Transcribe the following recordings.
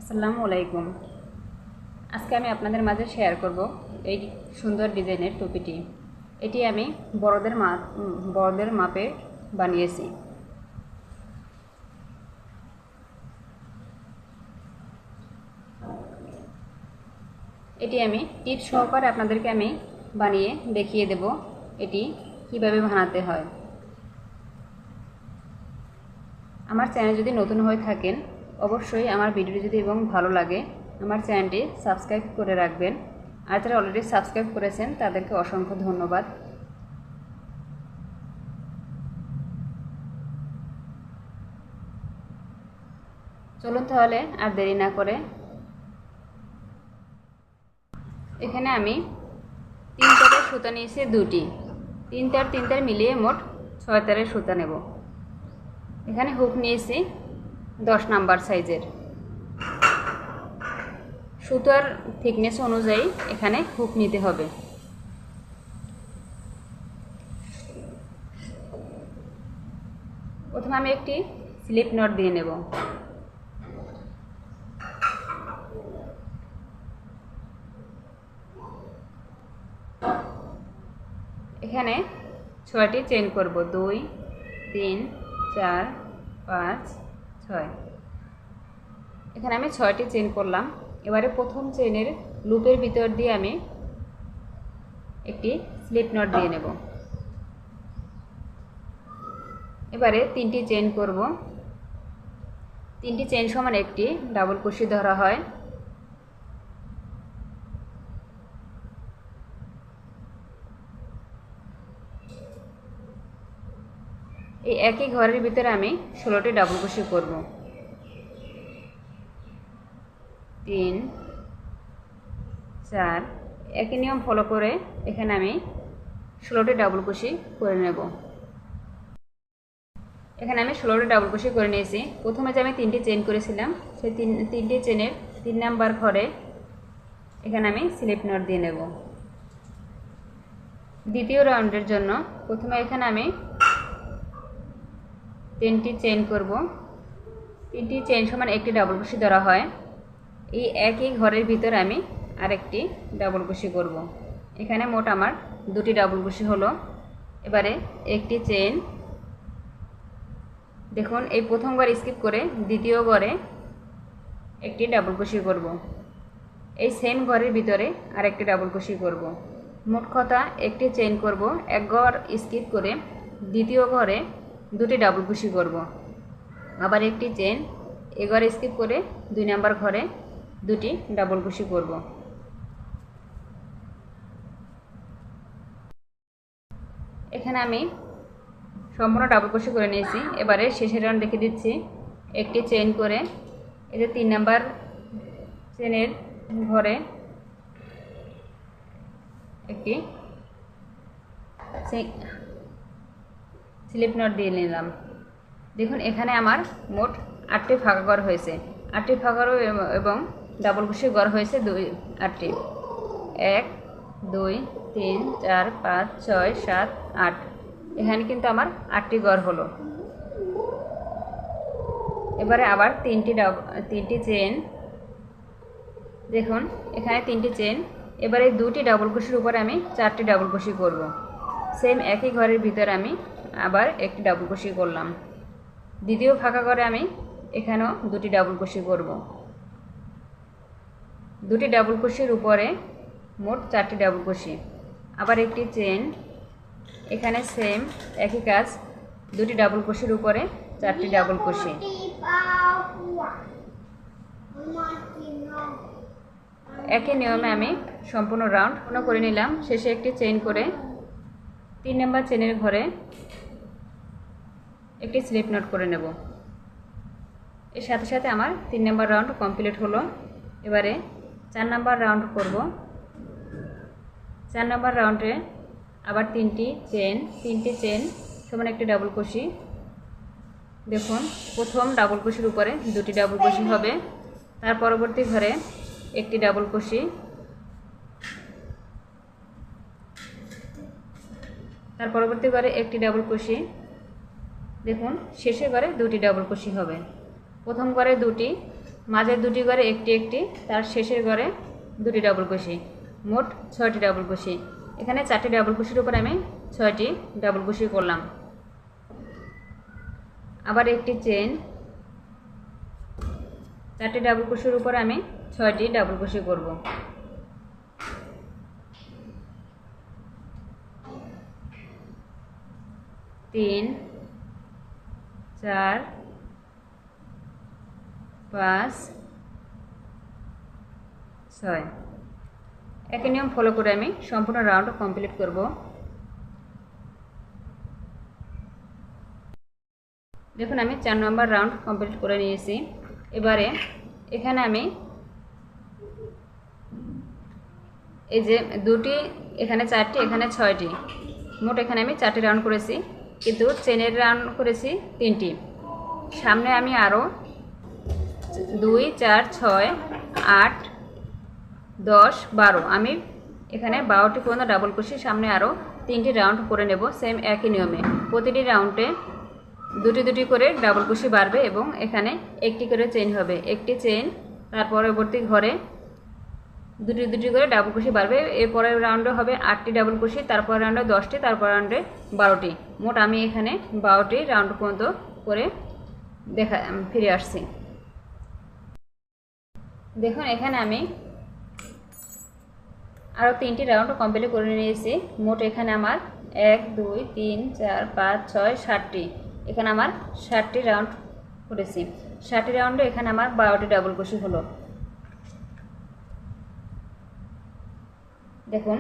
আসসালামু আলাইকুম। আজকে আমি আপনাদের মাঝে শেয়ার করব এই সুন্দর ডিজাইনের টুপিটি। এটি আমি বড়দের মাপে বানিয়েছি। এটি আমি টিপস সহকারে আপনাদেরকে আমি বানিয়ে দেখিয়ে দেব এটি কিভাবে বানাতে হয়। আমার চ্যানেল যদি নতুন হয়ে থাকেন, অবশ্যই আমার ভিডিওটি যদি এবং ভালো লাগে আমার চ্যানেলটি সাবস্ক্রাইব করে রাখবেন। আর যারা অলরেডি সাবস্ক্রাইব করেছেন তাদেরকে অসংখ্য ধন্যবাদ। চলুন তাহলে আর দেরি না করে এখানে আমি 3 তারের সুতা নিয়েছি দুটি। 3 তার মিলিয়ে মোট 6 তারের সুতা নেব। এখানে হুক নিয়েছি 10 নাম্বার সাইজের। সুতার থিকনেস অনুযায়ী এখানে হুক নিতে হবে। প্রথমে আমি একটি স্লিপ নট দিয়ে নেব। এখানে 6টি চেইন করব, 2 3 4 5 6। এখানে আমি 6টি চেইন করলাম। এবারে প্রথম চেইনের লুপের ভিতর দিয়ে আমি একটি স্লিপ নট দিয়ে নেব। এবারে 3টি চেইন করব। 3টি চেইন সমান একটি ডাবল কুশি ধরা হয়। এই একই ঘরের ভিতরে আমি 16টি ডাবল কুশি করব। 3 4 একই নিয়ম ফলো করে এখানে আমি 16টি ডাবল কুশি করে নেব। এখানে আমি 16টি ডাবল কুশি করে নিয়েছি। প্রথমে যে আমি 3টি চেইন করেছিলাম সেই তিনটি চেইনের 3 নাম্বার ঘরে এখানে আমি স্লিপ নট দিয়ে নেব। দ্বিতীয় রাউন্ডের জন্য প্রথমে এখানে আমি 3টি চেইন করব। 3টি চেইন সমান একটি ডাবল কুশি ধরা হয়। এই একই ঘরের ভিতরে আমি আরেকটি ডাবল কুশি করব। এখানে মোট আমার 2টি ডাবল কুশি হলো। এবারে একটি চেইন, দেখুন এই প্রথম ঘর স্কিপ করে দ্বিতীয় ঘরে একটি ডাবল কুশি করব। এই সেম ঘরের ভিতরে আরেকটি ডাবল কুশি করব। মোট কথা একটি চেইন করব, এক ঘর স্কিপ করে দ্বিতীয় ঘরে 2টি ডাবল কুশি করব। আবার একটি চেইন, এ ঘর স্কিপ করে 2 নাম্বার ঘরে 2টি ডাবল কুশি করব। এখানে আমি সম্পূর্ণ ডাবল কুশি করে নিয়েছি। এবারে শেষের রাউন্ড দেখে দিচ্ছি। একটি চেইন করে এই যে 3 নাম্বার চেইনের ঘরে একটি স্লিপ নট দিয়ে নিলাম। দেখুন এখানে আমার মোট 8টি ফাঁকা ঘর হয়েছে। 8টি ফাঁকা ঘর এবং ডাবল কুশি ঘর হয়েছে 8টি। 1 2 3 4 5 6 7 8। এখানে কিন্তু আমার 8টি ঘর হলো। এবারে আবার 3টি চেইন, দেখুন এখানে 3টি চেইন। এবারে 2টি ডাবল কুশির উপরে আমি 4টি ডাবল কুশি করব। সেম একই ঘরের ভিতরে আমি আবার একটি ডাবল কুশি করলাম। দ্বিতীয় ফাঁকা ঘরে আমি এখানেও 2টি ডাবল কুশি করব। 2টি ডাবল কুশির উপরে মোট 4টি ডাবল কুশি। আবার একটি চেইন, এখানে সেম একই কাজ, 2টি ডাবল কুশির উপরে 4টি ডাবল কুশি। একই নিয়মে আমি সম্পূর্ণ রাউন্ড পূর্ণ করে নিলাম। শেষে একটি চেইন করে 3 নাম্বার চেইনের ঘরে একটি স্লিপ নট করে নেব। এর সাথে সাথে আমার 3 নাম্বার রাউন্ড কমপ্লিট হলো। এবারে 4 নাম্বার রাউন্ড করব। 4 নাম্বার রাউন্ডে আবার 3টি চেইন সমান একটি ডাবল কুশি। দেখুন প্রথম ডাবল কুশির উপরে 2টি ডাবল কুশি হবে। তার পরবর্তী ঘরে একটি ডাবল কুশি, তার পরবর্তী ঘরে একটি ডাবল কুশি। দেখুন শেষের ঘরে 2টি ডাবল কুশি হবে। প্রথম ঘরে 2টি, মাঝের দুটি ঘরে একটি একটি, তার শেষের ঘরে দুটি ডাবল কুশি, মোট 6টি ডাবল কুশি। এখানে 4টি ডাবল কুশির উপর আমি 6টি ডাবল কুশি করলাম। আবার একটি চেন, 4টি ডাবল কুশির উপর আমি 6টি ডাবল কুশি করব। তিন, 4, 5, 6। একই নিয়ম ফলো করে আমি সম্পূর্ণ রাউন্ড কমপ্লিট করব। দেখুন আমি 4 নম্বর রাউন্ড কমপ্লিট করে নিয়েছি। এবারে এখানে আমি এই যে দুটি, এখানে 4টি, এখানে 6টি, মোট এখানে আমি 4টি রাউন্ড করেছি, কিন্তু চেনের রাউন্ড করেছি 3টি। সামনে আমি আরও 2, 4, 6, 8, 10, 12, আমি এখানে 12টি পর্যন্ত ডাবল কুশি সামনে আরও 3টি রাউন্ড করে নেব সেম একই নিয়মে। প্রতিটি রাউন্ডে দুটি দুটি করে ডাবল কুশি বাড়বে এবং এখানে একটি করে চেইন হবে, একটি চেইন, তার পরবর্তী ঘরে দুটি দুটি করে ডাবল কুশি বাড়বে। এরপরের রাউন্ডে হবে 8টি ডাবল কুশি, তারপর রাউন্ডে 10টি, তারপর রাউন্ডে 12টি। মোট আমি এখানে 12টি রাউন্ড পর্যন্ত করে ফিরে আসছি। দেখুন এখানে আমি আরও 3টি রাউন্ড কমপ্লিট করে নিয়েছি। মোট এখানে আমার 1, 2, 3, 4, 5, 6, 7টি, এখানে আমার 7টি রাউন্ড করেছি। 7টি রাউন্ডে এখানে আমার 12টি ডাবল কুশি হলো। দেখুন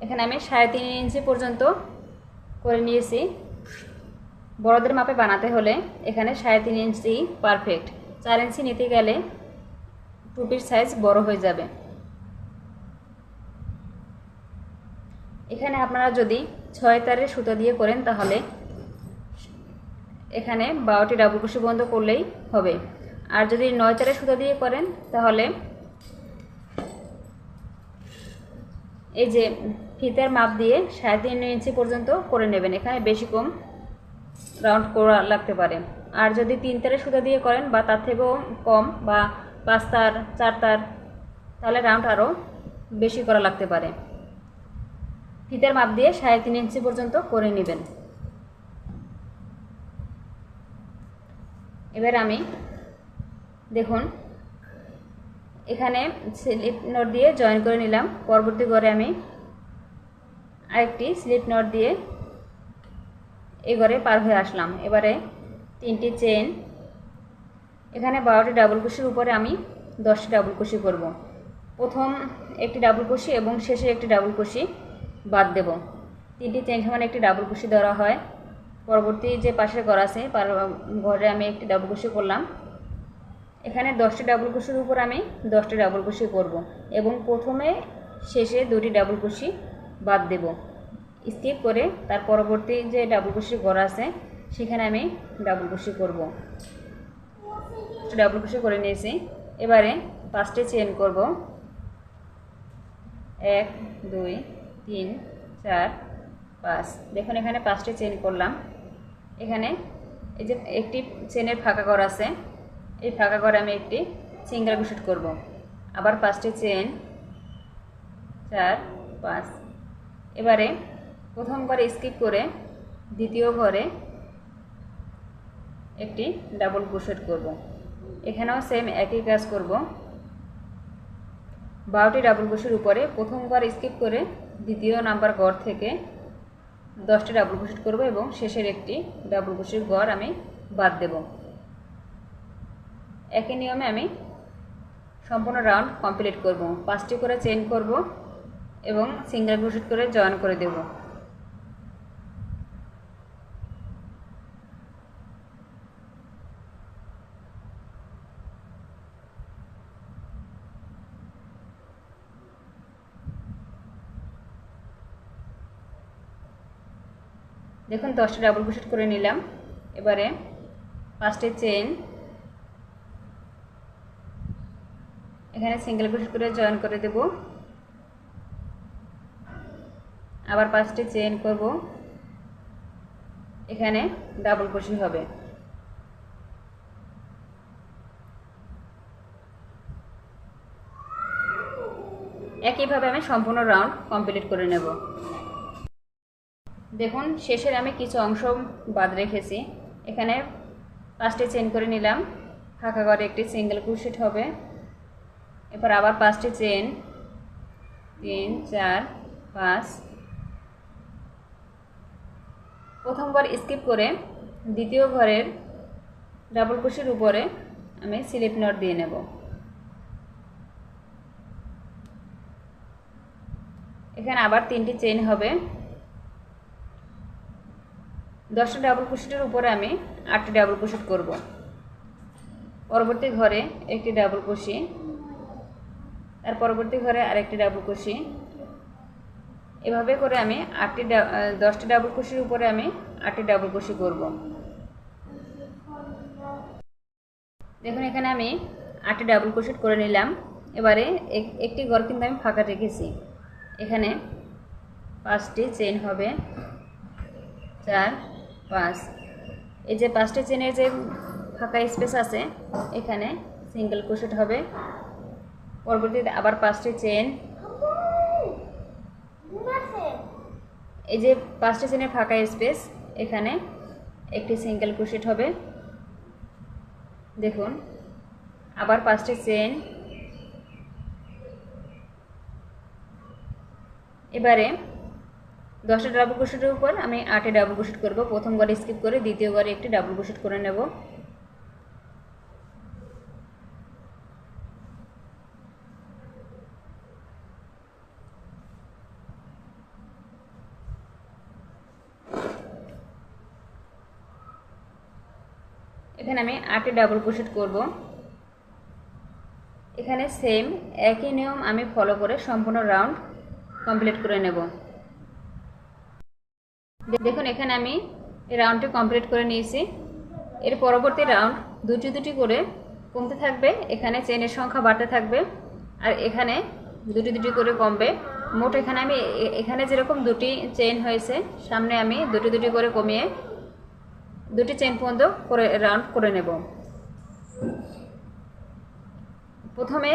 এখানে আমি 3.5 ইঞ্চি পর্যন্ত করে নিয়েছি। বড়দের মাপে বানাতে হলে এখানে 3.5 ইঞ্চি পারফেক্ট। 4 ইঞ্চি নিতে গেলে টুপির সাইজ বড় হয়ে যাবে। এখানে আপনারা যদি 6 তারের সুতো দিয়ে করেন তাহলে এখানে 12টি ডাবল কুশি বন্ধ করলেই হবে। আর যদি 9 তারের সুতো দিয়ে করেন তাহলে এই যে ফিতার মাপ দিয়ে 3.5 ইঞ্চি পর্যন্ত করে নেবেন। এখানে বেশি কম রাউন্ড করা লাগতে পারে। আর যদি 3 তারের সুতো দিয়ে করেন বা তার থেকেও কম বা 5 তার, 4 তার, তাহলে রাউন্ড আরও বেশি করা লাগতে পারে। ফিতার মাপ দিয়ে 3.5 ইঞ্চি পর্যন্ত করে নেবেন। এবার আমি দেখুন এখানে স্লিপ নট দিয়ে জয়েন করে নিলাম। পরবর্তী ঘরে আমি আরেকটি স্লিপ নট দিয়ে এই ঘরে পার হয়ে আসলাম। এবারে 3টি চেন, এখানে 12টি ডাবল কুশির উপরে আমি 10টি ডাবল কুশি করব। প্রথম একটি ডাবল কুশি এবং শেষে একটি ডাবল কুশি বাদ দেব। 3টি চেন সমান একটি ডাবল কুশি ধরা হয়। পরবর্তী যে পাশের ঘর আছে ঘরে আমি একটি ডাবল কুশি করলাম। এখানে 10টি ডাবল কুশির উপর আমি 10টি ডাবল কুশি করব এবং প্রথমে শেষে 2টি ডাবল কুশি বাদ দেব। স্কিপ করে তার পরবর্তী যে ডাবল কুশির ঘর আছে সেখানে আমি ডাবল কুশি করব। ডাবল কুশি করে নিয়েছি। এবারে 5টি চেন করব। 1, 2, 3, 4, 5। দেখুন এখানে 5টি চেন করলাম। এখানে এই যে একটি চেনের ফাঁকা ঘর আছে, এই ফাঁকা ঘরে আমি একটি সিঙ্গেল ক্রোশেট করব। আবার 5টি চেন, 4, 5। এবারে প্রথম ঘরে স্কিপ করে দ্বিতীয় ঘরে একটি ডাবল ক্রোশেট করব। এখানেও সেম একই কাজ করব। 12টি ডাবল ক্রোশের উপরে প্রথম ঘর স্কিপ করে দ্বিতীয় নাম্বার ঘর থেকে 10টি ডাবল ক্রোশেট করব এবং শেষের একটি ডাবল ক্রোশের ঘর আমি বাদ দেব। একই নিয়মে আমি সম্পূর্ণ রাউন্ড কমপ্লিট করব। 5টি করে চেইন করব এবং সিঙ্গেল ক্রোশেট করে জয়েন করে দেব। দেখুন 10টি ডাবল ক্রোশেট করে নিলাম। এবারে 5টি চেইন, এখানে সিঙ্গেল ক্রোশেট করে জয়েন করে দেব। আবার 5টি চেইন করব, এখানে ডাবল ক্রোশেট হবে। একইভাবে আমি সম্পূর্ণ রাউন্ড কমপ্লিট করে নেব। দেখুন শেষের আমি কিছু অংশ বাদ রেখেছি। এখানে 5টি চেইন করে নিলাম, ফাঁকা ঘরে একটি সিঙ্গেল ক্রোশেট হবে। এরপর আবার 5টি চেইন, 3 4 5। প্রথম ঘর স্কিপ করে দ্বিতীয় ঘরের ডাবল ক্রোশের উপরে আমি স্লিপ নট দিয়ে নেব। এখানে আবার 3টি চেইন হবে। 10টা ডাবল ক্রোশেটের উপরে আমি 8টি ডাবল ক্রোশেট করব। পরবর্তী ঘরে একটি ডাবল ক্রোশি, তার পরবর্তী ঘরে আরেকটি ডাবল ক্রোশি। এভাবে করে আমি 10টি ডাবল ক্রোশের উপরে আমি 8টি ডাবল ক্রোশি করব। দেখুন এখানে আমি 8টি ডাবল ক্রোশেট করে নিলাম। এবারে একটি ঘর কিন্তু আমি ফাঁকা রেখেছি। এখানে 5টি চেইন হবে, 4 5। এই যে 5টি চেইনের যে ফাঁকা স্পেস আছে এখানে সিঙ্গেল ক্রোশেট হবে। পরবর্তীতে আবার 5টি চেইন, এই যে 5টি চেইনের ফাঁকা স্পেস এখানে একটি সিঙ্গেল ক্রোশেট হবে। দেখুন আবার 5টি চেইন। এবারে 10টা ডাবল ক্রোশেটের উপর আমি 8টি ডাবল ক্রোশেট করব। প্রথম ঘরে স্কিপ করে দ্বিতীয় ঘরে একটি ডাবল ক্রোশেট করে নেব। এখানে আমি 8টি ডাবল ক্রোশেট করব। এখানে সেম একই নিয়ম আমি ফলো করে সম্পূর্ণ রাউন্ড কমপ্লিট করে নেব। দেখুন এখানে আমি এই রাউন্ডটি কমপ্লিট করে নিয়েছি। এর পরবর্তী রাউন্ড দুটি দুটি করে কমতে থাকবে, এখানে চেনের সংখ্যা বাড়তে থাকবে আর এখানে দুটি দুটি করে কমবে। মোট এখানে আমি এখানে যেরকম দুটি চেইন হয়েছে সামনে আমি দুটি দুটি করে কমিয়ে 2টি চেইন পর্যন্ত করে রাউন্ড করে নেব। প্রথমে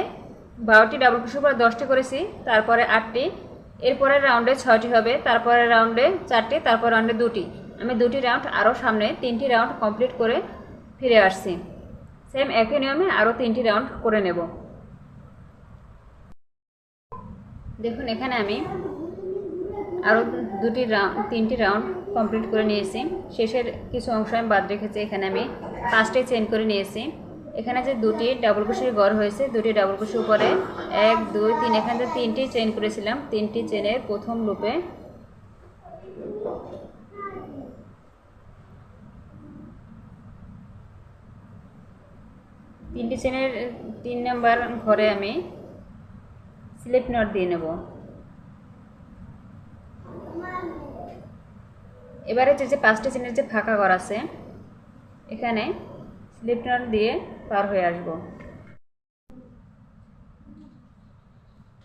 12টি ডাবল ক্রোশের উপর 10টি করেছি, তারপরে 8টি, এরপরের রাউন্ডে 6টি হবে, তারপরের রাউন্ডে 4টি, তারপর রাউন্ডে 2টি। আমি 2টি রাউন্ড আরও সামনে 3টি রাউন্ড কমপ্লিট করে ফিরে আসছি। সেম একই নিয়মে আরও 3টি রাউন্ড করে নেব। দেখুন এখানে আমি আরও 3টি রাউন্ড কমপ্লিট করে নিয়েছি। শেষের কিছু অংশ আমি বাদ রেখেছি। এখানে আমি 5টি চেইন করে নিয়েছি। এখানে যে 2টি ডাবল ক্রোশের ঘর হয়েছে, 2টি ডাবল ক্রোশের উপরে 1 2 3, এখানে যে 3টি চেইন করেছিলাম 3টি চেইনের প্রথম লুপে তিনটি চেইনের 3 নম্বর ঘরে আমি স্লিপ নট দিয়ে নেব। এবারে যে 5টি চেইনের যে ফাঁকা ঘর আছে এখানে স্লিপ নট দিয়ে পার হয়ে আসব।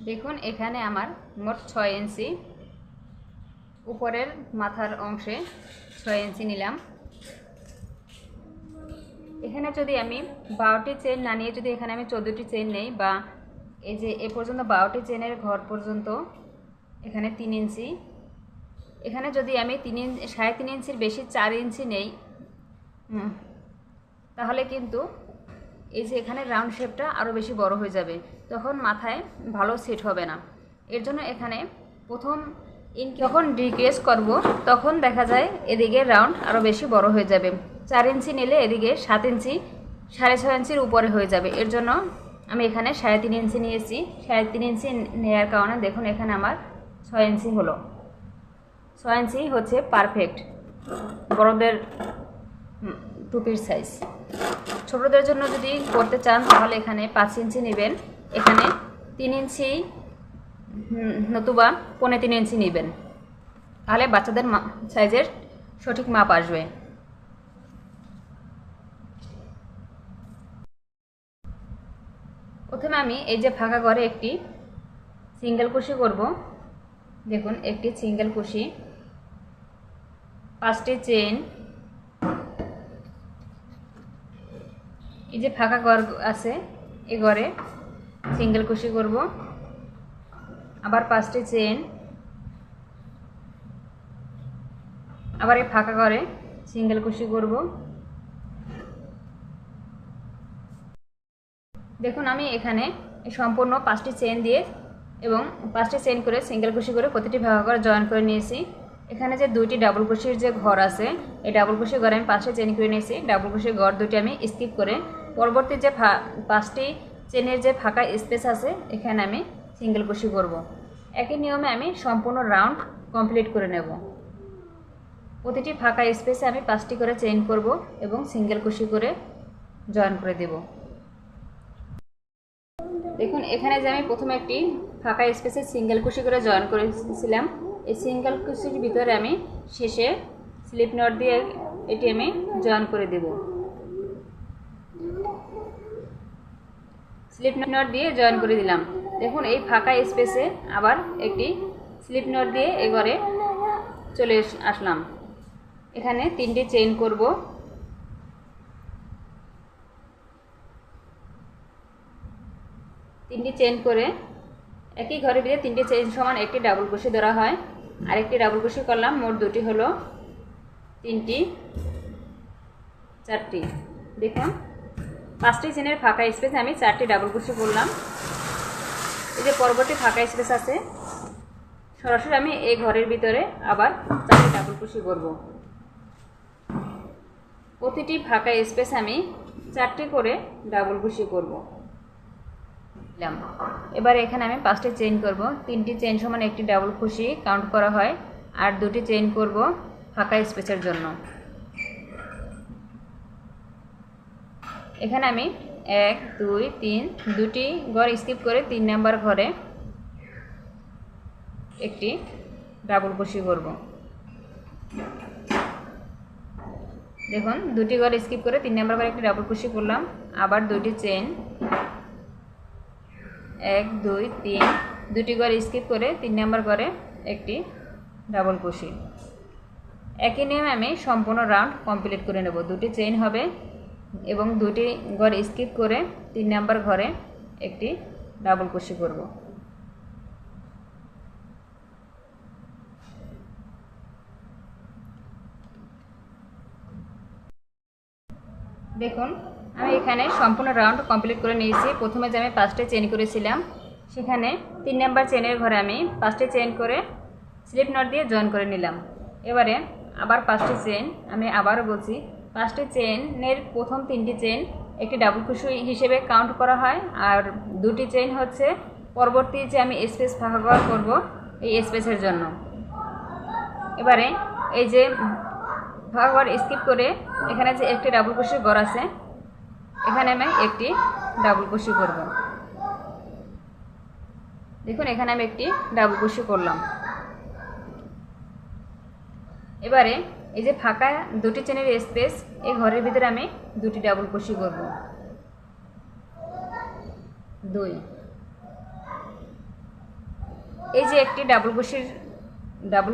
দেখুন এখানে আমার মোট 6 ইঞ্চি, উপরের মাথার অংশে 6 ইঞ্চি নিলাম। এখানে যদি আমি 12টি চেইন না নিয়ে যদি এখানে আমি 14টি চেইন নেই, বা এই যে এ পর্যন্ত 12টি চেইনের ঘর পর্যন্ত এখানে 3 ইঞ্চি, এখানে যদি আমি 3.5 ইঞ্চির বেশি 4 ইঞ্চি নেই তাহলে কিন্তু এই যে এখানে রাউন্ড শেপটা আরও বেশি বড় হয়ে যাবে, তখন মাথায় ভালো সেট হবে না। এর জন্য এখানে প্রথম যখন ডিক্রিজ করব তখন দেখা যায় এদিকে রাউন্ড আরও বেশি বড় হয়ে যাবে। 4 ইঞ্চি নিলে এদিকে 7 ইঞ্চি 6.5 ইঞ্চির উপরে হয়ে যাবে। এর জন্য আমি এখানে 3.5 ইঞ্চি নিয়েছি। 3.5 ইঞ্চি নেওয়ার কারণে দেখুন এখানে আমার 6 ইঞ্চি হলো। 6 ইঞ্চি হচ্ছে পারফেক্ট বড়দের টুপির সাইজ। ছোটদের জন্য যদি করতে চান তাহলে এখানে 5 ইঞ্চি নেবেন, এখানে 3 ইঞ্চি নতুবা 3.5 ইঞ্চি নেবেন, তাহলে বাচ্চাদের সাইজের সঠিক মাপ আসবে। প্রথমে আমি এই যে ফাঁকা ঘরে একটি সিঙ্গেল কুশি করব। দেখুন একটি সিঙ্গেল কুশি, 5টি চেইন, এই যে ফাঁকা ঘর আছে এই ঘরে সিঙ্গেল কুশি করব। আবার 5টি চেইন, আবার এই ফাঁকা ঘরে সিঙ্গেল কুশি করব। দেখুন আমি এখানে সম্পূর্ণ 5টি চেইন দিয়ে এবং 5টি চেইন করে সিঙ্গেল কুশি করে প্রতিটি ফাঁকা ঘরে জয়েন করে নিয়েছি। এখানে যে 2টি ডাবল কুশির যে ঘর আছে, এই ডাবল কুশি ঘরে আমি 5টি চেইন করে নিয়েছি। ডাবল কুশির ঘর দুটি আমি স্কিপ করে পরবর্তী যে 5টি চেনের যে ফাঁকা স্পেস আছে এখানে আমি সিঙ্গেল কুশি করব। একই নিয়মে আমি সম্পূর্ণ রাউন্ড কমপ্লিট করে নেব। প্রতিটি ফাঁকা স্পেসে আমি 5টি করে চেইন করব এবং সিঙ্গেল কুশি করে জয়েন করে দেব। দেখুন এখানে যে আমি প্রথমে একটি ফাঁকা স্পেসে সিঙ্গেল কুশি করে জয়েন করেছিলাম, এই সিঙ্গেল কুশির ভিতরে আমি শেষে স্লিপ নট দিয়ে এটি আমি জয়েন করে দেব। স্লিপ নট দিয়ে জয়েন করে দিলাম। দেখুন এই ফাঁকা স্পেসে আবার একটি স্লিপ নট দিয়ে এই ঘরে চলে আসলাম। এখানে 3টি চেইন করব। তিনটি চেইন করে একই ঘরের ভিতরে 3টি চেইন সমান একটি ডাবল কুশি ধরা হয়। আরেকটি ডাবল কুশি করলাম, মোট দুটি হলো 3টি, 4টি। দেখুন 5টি চেইনের ফাঁকা স্পেসে আমি 4টি ডাবল কুশি করলাম। এই যে পরবর্তী ফাঁকা স্পেস আছে, সরাসরি আমি এই ঘরের ভিতরে আবার 4টি ডাবল কুশি করব। প্রতিটি ফাঁকা স্পেস আমি 4টি করে ডাবল কুশি করব। এবার এখানে আমি 5টি চেইন করব। 3টি চেইন সমান একটি ডাবল কুশি কাউন্ট করা হয়, আর 2টি চেইন করব ফাঁকা স্পেসের জন্য। এখানে আমি 1 2 3 দুটি ঘর স্কিপ করে 3 নাম্বার ঘরে একটি ডাবল কুশি করব। দেখুন দুটি ঘর স্কিপ করে 3 নাম্বার ঘরে একটি ডাবল কুশি করলাম, আবার 2টি চেইন, 1 2 3 দুটি ঘর স্কিপ করে 3 নাম্বার ঘরে একটি ডাবল কুশি। একই নিয়মে আমি সম্পূর্ণ রাউন্ড কমপ্লিট করে নেব। 2টি চেইন হবে এবং 2টি ঘর স্কিপ করে 3 নাম্বার ঘরে একটি ডাবল কুশি করব। দেখুন আমি এখানে সম্পূর্ণ রাউন্ড কমপ্লিট করে নিয়েছি। প্রথমে যে আমি 5টি চেইন করেছিলাম সেখানে 3 নাম্বার চেইনের ঘরে আমি 5টি চেইন করে স্লিপ নট দিয়ে জয়েন করে নিলাম। এবারে আবার 5টি চেইন, আমি আবারও বলছি 5টি চেইনের প্রথম 3টি চেইন একটি ডাবল কুশি হিসেবে কাউন্ট করা হয়, আর 2টি চেইন হচ্ছে পরবর্তী যে আমি স্পেস ফাঁকা ঘর করব এই স্পেসের জন্য। এবারে এই যে ফাঁকা ঘর স্কিপ করে এখানে যে একটি ডাবল কুশির ঘর আছে এখানে আমি একটি ডাবল কুশি করব। দেখুন এখানে আমি একটি ডাবল কুশি করলাম। এবারে এই যে ফাঁকা 2টি চেনের স্পেস, এই ঘরের ভিতরে আমি 2টি ডাবল কুশি করব। 2 এই যে একটি ডাবল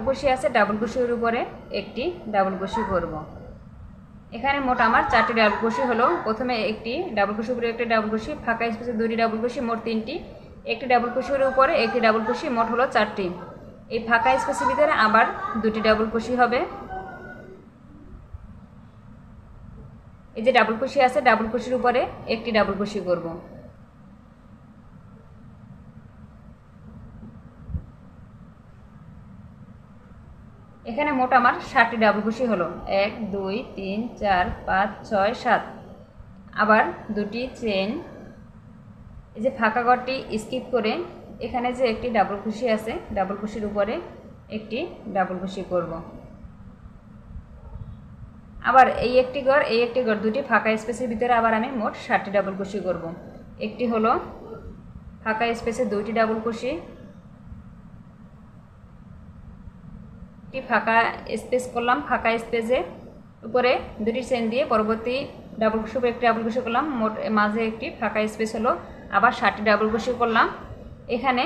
কুশি আছে, ডাবল কুশির উপরে একটি ডাবল কুশি করব। এখানে মোট আমার 4টি ডাবল কুশি হলো। প্রথমে একটি ডাবল কুশির উপরে একটি ডাবল কুশি, ফাঁকা স্পেসে 2টি ডাবল কুশি, মোট 3টি, একটি ডাবল কুশির উপরে একটি ডাবল কুশি, মোট হলো 4টি। এই ফাঁকা স্পেসের ভিতরে আবার 2টি ডাবল কুশি হবে। এই যে ডাবল কুশি আছে, ডাবল কুশির উপরে একটি ডাবল কুশি করব। এখানে মোট আমার 7টি ডাবল কুশি হলো। 1 2 3 4 5 6 7। আবার 2টি চেইন, এই যে ফাঁকা ঘরটি স্কিপ করে এখানে যে একটি ডাবল কুশি আছে, ডাবল কুশির উপরে একটি ডাবল কুশি করব। আবার এই একটি ঘর, এই একটি ঘর, 2টি ফাঁকা স্পেসের ভিতরে আবার আমি মোট 7টি ডাবল কুশি করব। একটি হলো ফাঁকা স্পেসে 2টি ডাবল কুশি, একটি ফাঁকা স্পেস করলাম, ফাঁকা স্পেসের উপরে 2টি চেইন দিয়ে পরবর্তী ডাবল কুশি উপরে একটি ডাবল কুশি করলাম, মোট মাঝে একটি ফাঁকা স্পেস হলো, আবার 7টি ডাবল কুশি করলাম। এখানে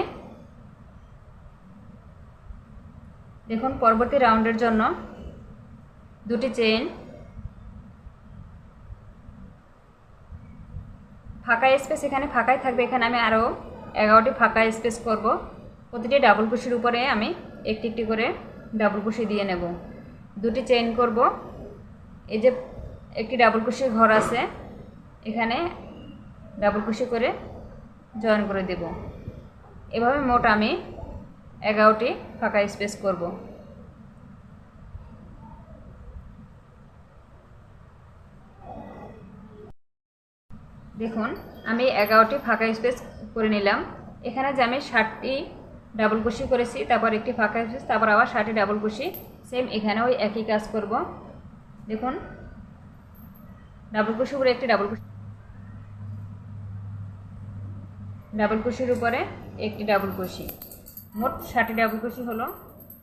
দেখুন পরবর্তী রাউন্ডের জন্য 2টি চেইন, ফাঁকা স্পেস এখানে ফাঁকাই থাকবে, এখানে আমি আরও 11টি ফাঁকা স্পেস করব। প্রতিটি ডাবল কুশির উপরে আমি একটি একটি করে ডাবল কুশি দিয়ে নেব। দুটি চেইন করব। এই যে একটি ডাবল কুশির ঘর আছে, এখানে ডাবল কুশি করে জয়েন করে দেব। এভাবে মোট আমি 11টি ফাঁকা স্পেস করব। দেখুন আমি 11টি ফাঁকা স্পেস করে নিলাম। এখানে যে আমি 60টি ডাবল কুশি করেছি, তারপর একটি ফাঁকা স্পেস, তারপর আবার 60টি ডাবল কুশি, সেম এখানেও একই কাজ করব। দেখুন ডাবল কুশির উপরে একটি ডাবল কুশির উপরে একটি ডাবল কুশি, মোট 60টি ডাবল কুশি হলো।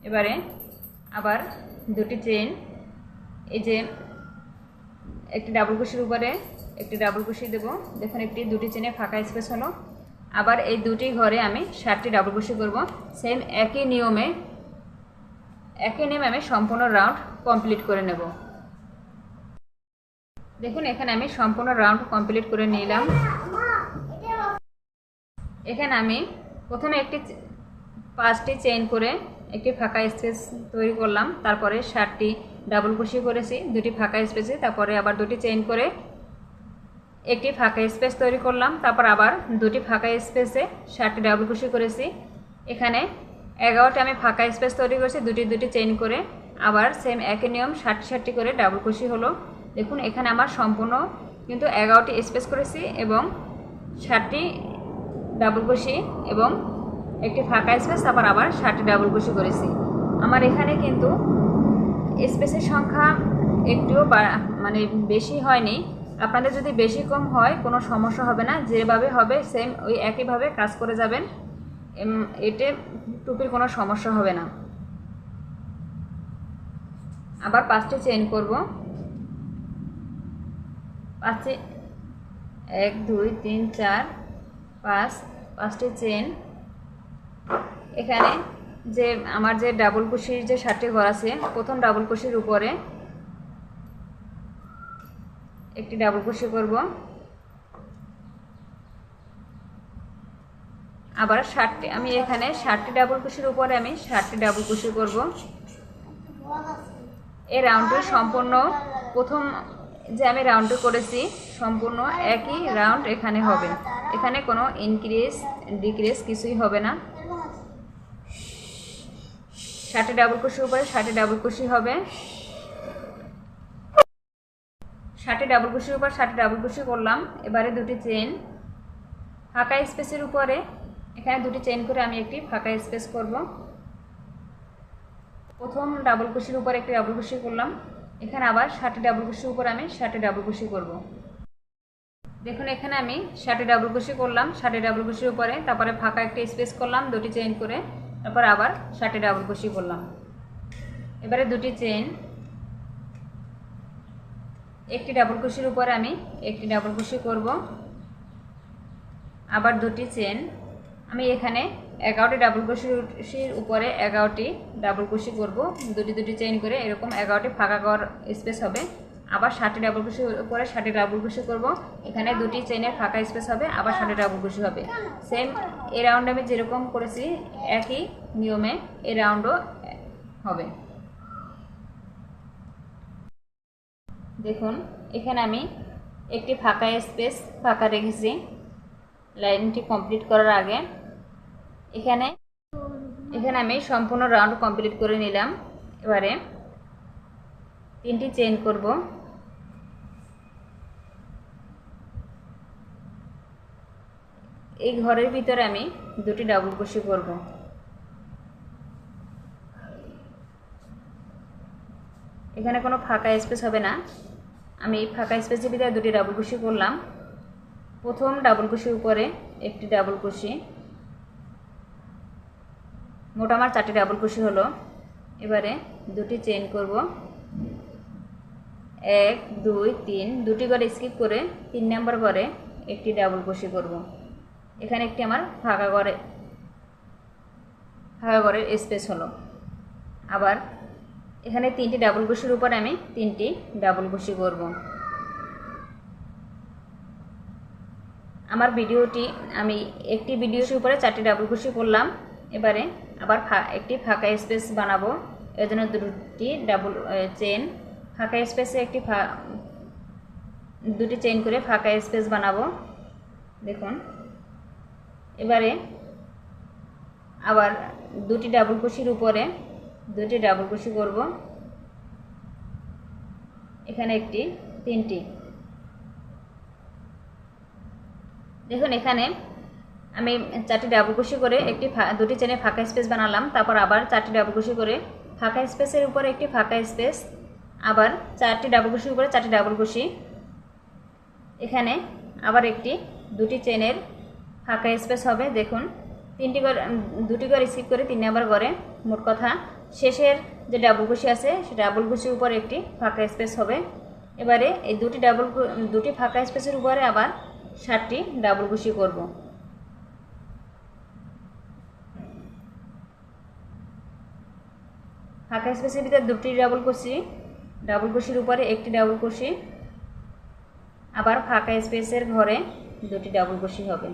এবারে আবার দুটি চেইন, এই যে একটি ডাবল কুশির উপরে একটি ডাবল কুশি দেব। দেখুন দুটি চেনে ফাঁকা স্পেস হলো। আবার এই দুটি ঘরে আমি 60টি ডাবল কুশি করব। সেম একই নিয়মে আমি সম্পূর্ণ রাউন্ড কমপ্লিট করে নেব। দেখুন এখানে আমি সম্পূর্ণ রাউন্ড কমপ্লিট করে নিলাম। এখানে আমি প্রথমে 5টি চেইন করে একটি ফাঁকা স্পেস তৈরি করলাম, তারপরে 60টি ডাবল কুশি করেছি দুটি ফাঁকা স্পেসে, তারপরে আবার দুটি চেইন করে একটি ফাঁকা স্পেস তৈরি করলাম, তারপর আবার দুটি ফাঁকা স্পেসে 60টি ডাবল কুশি করেছি। এখানে 11টি আমি ফাঁকা স্পেস তৈরি করেছি দুটি চেইন করে। আবার সেম একই নিয়ম 60টি করে ডাবল কুশি হলো। দেখুন এখানে আমার সম্পূর্ণ কিন্তু 11টি স্পেস করেছি এবং 60টি ডাবল কুশি এবং একটি ফাঁকা স্পেস, তারপর আবার 60টি ডাবল কুশি করেছি। আমার এখানে কিন্তু স্পেসের সংখ্যা একটুও মানে বেশি হয়নি। আপনাদের যদি বেশি কম হয় কোনো সমস্যা হবে না, যেভাবে হবে সেম ওই একইভাবে কাজ করে যাবেন, এতে টুপির কোনো সমস্যা হবে না। আবার 5টি চেইন করব। 5টি 1 2 3 4 5টি চেইন। এখানে যে আমার যে ডাবল কুশির যে 60টি ঘর আছে, প্রথম ডাবল কুশির উপরে একটি ডাবল কুশি করব। আবার 60টি আমি এখানে 60টি ডাবল কুশির উপরে আমি 60টি ডাবল কুশি করব। এই রাউন্ডটি সম্পূর্ণ প্রথম যে আমি রাউন্ডটি করেছি সম্পূর্ণ একই রাউন্ড এখানে হবে, এখানে কোনো ইনক্রিজ ডিক্রিজ কিছুই হবে না। 60টি ডাবল কুশির উপরে 60টি ডাবল কুশি হবে। 60টি ডাবল কুশির উপর 60টি ডাবল কুশি করলাম। এবারে দুটি চেইন ফাঁকা স্পেসের উপরে, এখানে দুটি চেইন করে আমি একটি ফাঁকা স্পেস করব। প্রথম ডাবল কুশির উপর একটি ডাবল কুশি করলাম। এখানে আবার 60টি ডাবল কুশির উপর আমি 60টি ডাবল কুশি করব। দেখুন এখানে আমি 60টি ডাবল কুশি করলাম 60টি ডাবল কুশির উপরে, তারপরে ফাঁকা একটি স্পেস করলাম দুটি চেইন করে, তারপর আবার 60টি ডাবল কুশি করলাম। এবারে দুটি চেইন, একটি ডাবল কুশির উপরে আমি একটি ডাবল কুশি করব। আবার দুটি চেইন, আমি এখানে 11টি ডাবল কুশির উপরে 11টি ডাবল কুশি করব, দুটি চেইন করে, এরকম 11টি ফাঁকা ঘর স্পেস হবে। আবার 60টি ডাবল কুশির উপরে 60টি ডাবল কুশি করব, এখানে দুটি চেইনের ফাঁকা স্পেস হবে, আবার 60টি ডাবল কুশি হবে। সেম এই রাউন্ডে আমি যেরকম করেছি একই নিয়মে এই রাউন্ডও হবে। দেখুন এখানে আমি একটি ফাঁকা স্পেস ফাঁকা রেখেছি লাইনটি কমপ্লিট করার আগে। এখানে আমি সম্পূর্ণ রাউন্ড কমপ্লিট করে নিলাম। এবারে 3টি চেইন করব। এই ঘরের ভিতরে আমি দুটি ডাবল কুশি করব। এখানে কোনো ফাঁকা স্পেস হবে না, আমি ফাঁকা স্পেসের ভিতরে দুটি ডাবল কুশি করলাম। প্রথম ডাবল কুশির উপরে একটি ডাবল কুশি, মোট আমার 4টি ডাবল কুশি হলো। এবারে দুটি চেইন করব, 1 2 3, দুটি ঘরে স্কিপ করে 3 নম্বর ঘরে একটি ডাবল কুশি করব। এখানে একটি আমার ফাঁকা ঘরের স্পেস হলো। আবার এখানে 3টি ডাবল কুশির উপরে আমি 3টি ডাবল কুশি করব। আমার ভিডিওটি আমি একটি ভিডিওর উপরে 4টি ডাবল কুশি করলাম। এবারে আবার একটি ফাঁকা স্পেস বানাবো, এর জন্য দুটি ডাবল চেন, ফাঁকা স্পেসে দুটি চেইন করে ফাঁকা স্পেস বানাবো। দেখুন এবারে আবার দুটি ডাবল কুশির উপরে দুটি ডাবল কুশি করব, এখানে একটি, তিনটি। দেখুন এখানে আমি চারটি ডাবল কুশি করে দুটি চেনে ফাঁকা স্পেস বানালাম, তারপর আবার চারটি ডাবল কুশি করে ফাঁকা স্পেসের উপরে একটি ফাঁকা স্পেস, আবার চারটি ডাবল কুশির উপরে চারটি ডাবল কুশি, এখানে আবার দুটি চেনের ফাঁকা স্পেস হবে। দেখুন দুটি করে স্কিপ করে 3 নাম্বার ঘরে, মোট কথা শেষের যে ডাবল কুশি আছে সে ডাবল কুশির উপর একটি ফাঁকা স্পেস হবে। এবারে এই দুটি ফাঁকা স্পেসের উপরে আবার 7টি ডাবল কুশি করব। ফাঁকা স্পেসের ভিতরে দুটি ডাবল কুশির উপরে একটি ডাবল কুশি, আবার ফাঁকা স্পেসের ঘরে দুটি ডাবল কুশি হবে।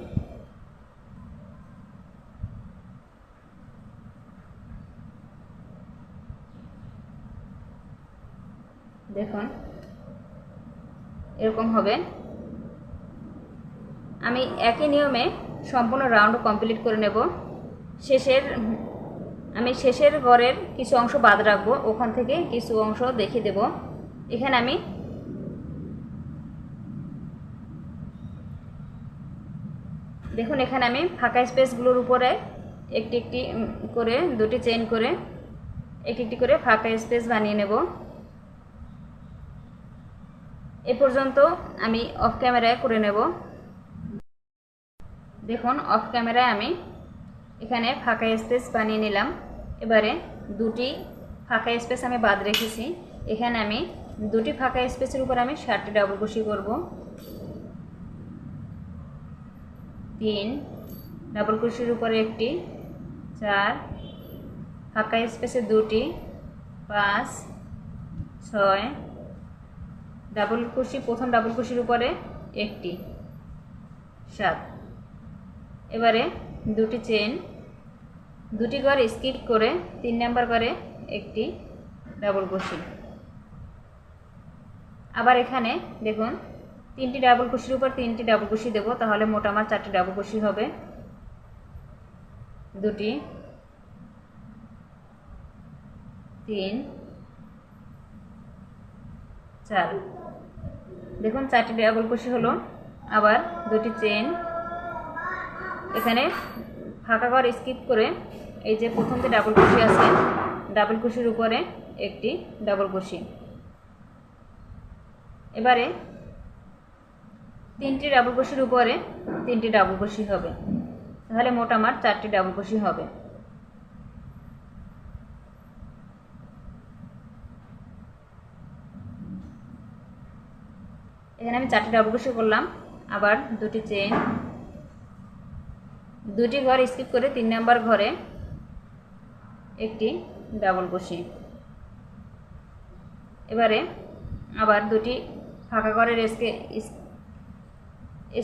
দেখুন এরকম হবে। আমি একই নিয়মে সম্পূর্ণ রাউন্ড কমপ্লিট করে নেব। আমি শেষের ঘরের কিছু অংশ বাদ রাখবো, ওখান থেকে কিছু অংশ দেখিয়ে দেব। এখানে আমি দেখুন এখানে আমি ফাঁকা স্পেসগুলোর উপরে একটি করে দুটি চেইন করে একটি করে ফাঁকা স্পেস বানিয়ে নেব। এ পর্যন্ত আমি অফ ক্যামেরায় করে নেব। দেখুন অফ ক্যামেরায় আমি এখানে ফাঁকা স্পেস বানিয়ে নিলাম। এবারে দুটি ফাঁকা স্পেস আমি বাদ রেখেছি, এখানে আমি দুটি ফাঁকা স্পেসের উপর আমি 7টি ডাবল কুশি করব। 3 ডাবল কুশির উপরে একটি, 4 ফাঁকা স্পেসে দুটি, 5 6 ডাবল কুশি, প্রথম ডাবল কুশির উপরে একটি, 7। এবারে দুটি চেন, দুটি ঘর স্কিপ করে 3 নাম্বার ঘরে একটি ডাবল কুশি। আবার এখানে দেখুন 3টি ডাবল কুশির উপর 3টি ডাবল কুশি দেব, তাহলে মোট আমার 4টি ডাবল কুশি হবে। 2 3 4, দেখুন 4টি ডাবল কুশি হলো। আবার দুটি চেন, এখানে ফাঁকা ঘর স্কিপ করে এই যে প্রথম যে ডাবল কুশি আছে ডাবল কুশির উপরে একটি ডাবল কুশি। এবারে 3টি ডাবল কুশির উপরে 3টি ডাবল কুশি হবে, তাহলে মোট আমার 4টি ডাবল কুশি হবে। এখানে আমি 4টি ডাবল কুশি করলাম। আবার দুটি চেন, দুটি ঘর স্কিপ করে 3 নাম্বার ঘরে একটি ডাবল কুশি। এবারে আবার দুটি ফাঁকা ঘরের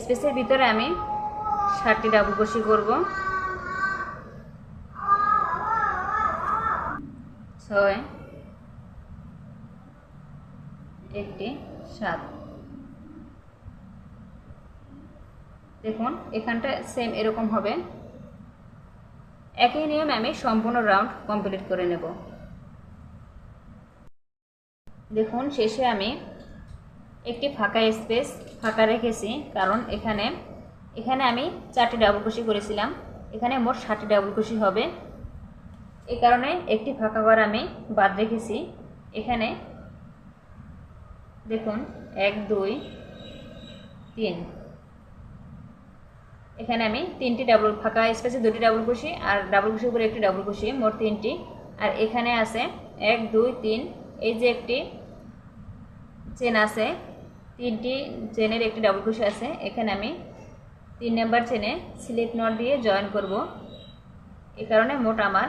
স্পেসের ভিতরে আমি 7টি ডাবল কুশি করব। 6 একটি, 7। দেখুন এখানটা সেম এরকম হবে। একই নিয়মে আমি সম্পূর্ণ রাউন্ড কমপ্লিট করে নেব। দেখুন শেষে আমি একটি ফাঁকা স্পেস ফাঁকা রেখেছি, কারণ এখানে আমি 4টি ডাবল কুশি করেছিলাম, এখানে মোট 7টি ডাবল কুশি হবে। এই কারণে একটি ফাঁকা ঘর আমি বাদ রেখেছি। এখানে দেখুন 1 2 3, এখানে আমি 3টি ডাবল ফাঁকা স্পেসে 2টি ডাবল কুশি আর ডাবল কুশির উপরে একটি ডাবল কুশি, মোট 3টি। আর এখানে আছে 1 2 3, এই যে একটি চেন আছে, 3টি চেনের একটি ডাবল কুশি আছে, এখানে আমি 3 নাম্বার চেনে স্লিপ নট দিয়ে জয়েন করব। এই কারণে মোট আমার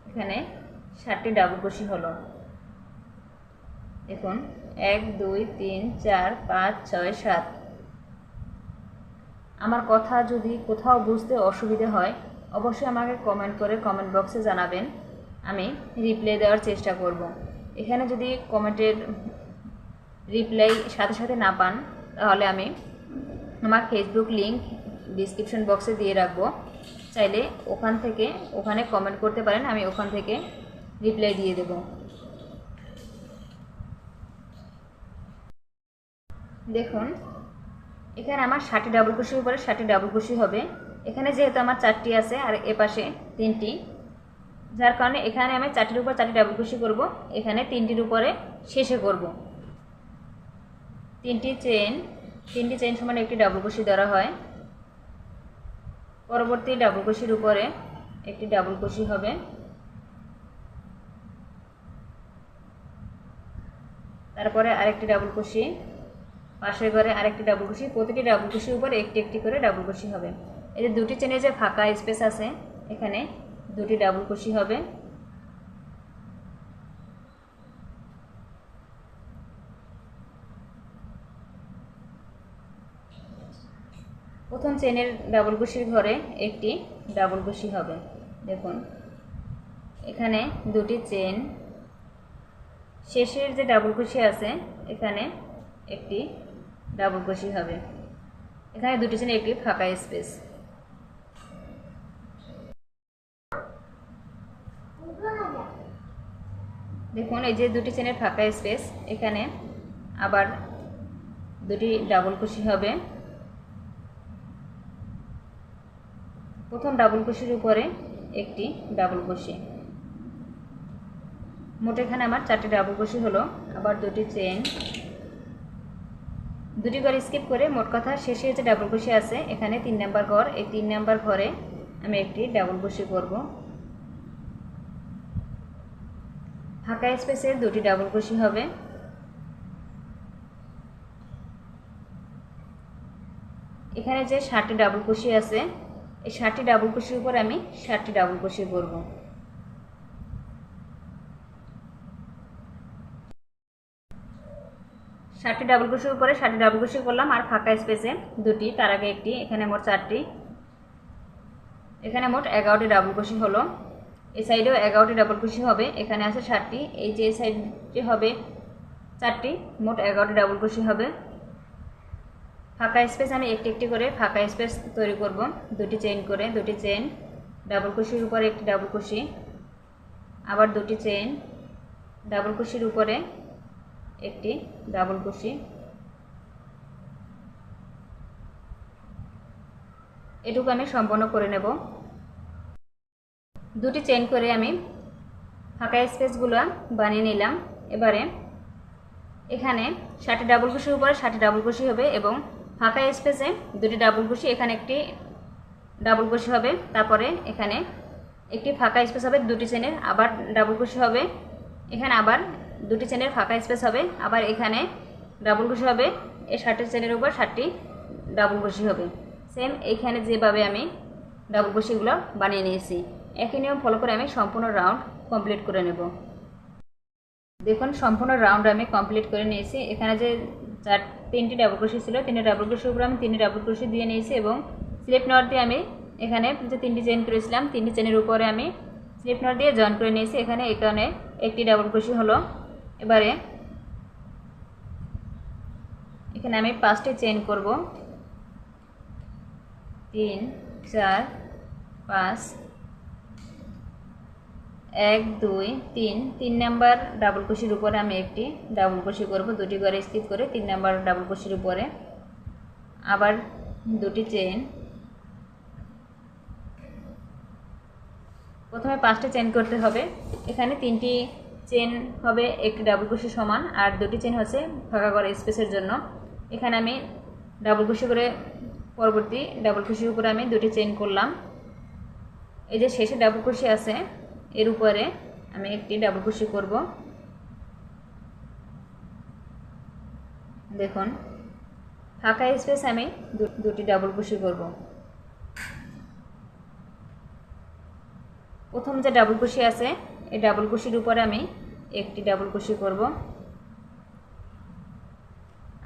এখানে 7টি ডাবল কুশি হলো। দেখুন 1 2 3 4 5 6 7। আমার কথা যদি কোথাও বুঝতে অসুবিধে হয় অবশ্যই আমাকে কমেন্ট করে কমেন্ট বক্সে জানাবেন, আমি রিপ্লাই দেওয়ার চেষ্টা করব। এখানে যদি কমেন্টের রিপ্লাই সাথে সাথে না পান তাহলে আমি আমার ফেসবুক লিংক ডিসক্রিপশন বক্সে দিয়ে রাখবো, চাইলে ওখানে কমেন্ট করতে পারেন, আমি ওখান থেকে রিপ্লাই দিয়ে দেব। দেখুন এখানে আমার 60 ডাবল কুশির উপরে 60 ডাবল কুশি হবে। এখানে যেহেতু আমার 4টি আছে আর এপাশে 3টি, যার কারণে এখানে আমি 4টির উপর 4টি ডাবল কুশি করব, এখানে 3টির উপরে শেষে করব। 3টি চেইন সমান একটি ডাবল কুশি ধরা হয়। পরবর্তী ডাবল কুশির উপরে একটি ডাবল কুশি হবে, তারপরে আরেকটি ডাবল কুশি, পাশের ঘরে আরেকটি ডাবল কুশি, প্রতিটি ডাবল কুশির উপর একটি একটি করে ডাবল কুশি হবে। এই যে দুটি চেনে যে ফাঁকা স্পেস আছে এখানে দুটি ডাবল কুশি হবে। প্রথম চেনের ডাবল কুশির ঘরে একটি ডাবল কুশি হবে। দেখুন এখানে দুটি চেন, শেষের যে ডাবল কুশি আছে এখানে একটি ডাবল কুশি হবে। এখানে দুটি চেনে একটি ফাঁকা স্পেস। দেখুন এই যে দুটি চেনের ফাঁকা স্পেস, এখানে আবার দুটি ডাবল কুশি হবে। প্রথম ডাবল কুশির উপরে একটি ডাবল কুশি। মোট এখানে আমার 4টি ডাবল কুশি হলো। আবার দুটি চেন, দুটি ঘর স্কিপ করে মোট কথা শেষে যে ডাবল কুশি আছে এখানে 3 নাম্বার ঘর, এই 3 নাম্বার ঘরে আমি একটি ডাবল কুশি করব। ফাঁকা স্পেসে দুটি ডাবল কুশি হবে। এখানে যে 60টি ডাবল কুশি আছে এই 60টি ডাবল কুশির উপর আমি 60টি ডাবল কুশি করব। ষাটটি ডাবল কুশির উপরে 60টি ডাবল কুশি করলাম আর ফাঁকা স্পেসে দুটি, তার আগে একটি, এখানে মোট 4টি, এখানে মোট 11টি ডাবল কুশি হলো। এই সাইডেও 11টি ডাবল কুশি হবে। এখানে আছে 60টি, এই যে সাইডে হবে 4টি, মোট 11টি ডাবল কুশি হবে। ফাঁকা স্পেস আমি একটি একটি করে ফাঁকা স্পেস তৈরি করব, দুটি চেইন করে, দুটি চেইন, ডাবল কুশির উপরে একটি ডাবল কুশি, আবার দুটি চেইন, ডাবল কুশির উপরে একটি ডাবল কুশি। এটুকু আমি সম্পন্ন করে নেব। দুটি চেইন করে আমি ফাঁকা স্পেসগুলো বানিয়ে নিলাম। এবারে এখানে 60 ডাবল কুশির উপরে 60 ডাবল কুশি হবে এবং ফাঁকা স্পেসে দুটি ডাবল কুশি, এখানে একটি ডাবল কুশি হবে, তারপরে এখানে একটি ফাঁকা স্পেস হবে, দুটি চেনের আবার ডাবল কুশি হবে, এখানে আবার দুটি চেনের ফাঁকা স্পেস হবে, আবার এখানে ডাবল কুশি হবে, এই 60 চেনের উপর 60টি ডাবল কুশি হবে। সেম এইখানে যেভাবে আমি ডাবল কুশিগুলো বানিয়ে নিয়েছি একই নিয়ম ফলো করে আমি সম্পূর্ণ রাউন্ড কমপ্লিট করে নেব। দেখুন সম্পূর্ণ রাউন্ড আমি কমপ্লিট করে নিয়েছি। এখানে যে 3টি ডাবল ক্রোশে ছিল 3টি ডাবল ক্রোশের উপর আমি 3টি ডাবল ক্রোশে দিয়ে নিয়েছি এবং স্লিপ নট দিয়ে আমি এখানে যে 3টি চেইন করেছিলাম 3টি চেনের উপরে আমি স্লিপ নট দিয়ে জয়েন করে নিয়েছি। এখানে একটি ডাবল ক্রোশে হলো। এবারে এখানে আমি 5টি চেইন করব, 3 4 5, 1 2 3, 3 নাম্বার ডাবল ক্রোশের উপরে আমি একটি ডাবল ক্রোশে করব, দুটি করে স্কিপ করে 3 নাম্বার ডাবল ক্রোশের উপরে আবার দুটি চেইন। প্রথমে 5টি চেইন করতে হবে। এখানে 3টি চেইন হবে একটি ডাবল ক্রোশে সমান আর দুটি চেইন হচ্ছে ফাঁকা করে স্পেসের জন্য। এখানে আমি ডাবল ক্রোশে করে পরবর্তী ডাবল ক্রোশের উপরে আমি দুটি চেইন করলাম। এই যে শেষে ডাবল ক্রোশে আছে এর উপরে আমি একটি ডাবল ক্রোশে করব। দেখুন ফাঁকা স্পেস আমি দুটি ডাবল ক্রোশে করব। প্রথম যে ডাবল ক্রোশে আছে এই ডাবল ক্রোশের উপরে আমি একটি ডাবল ক্রোশে করব,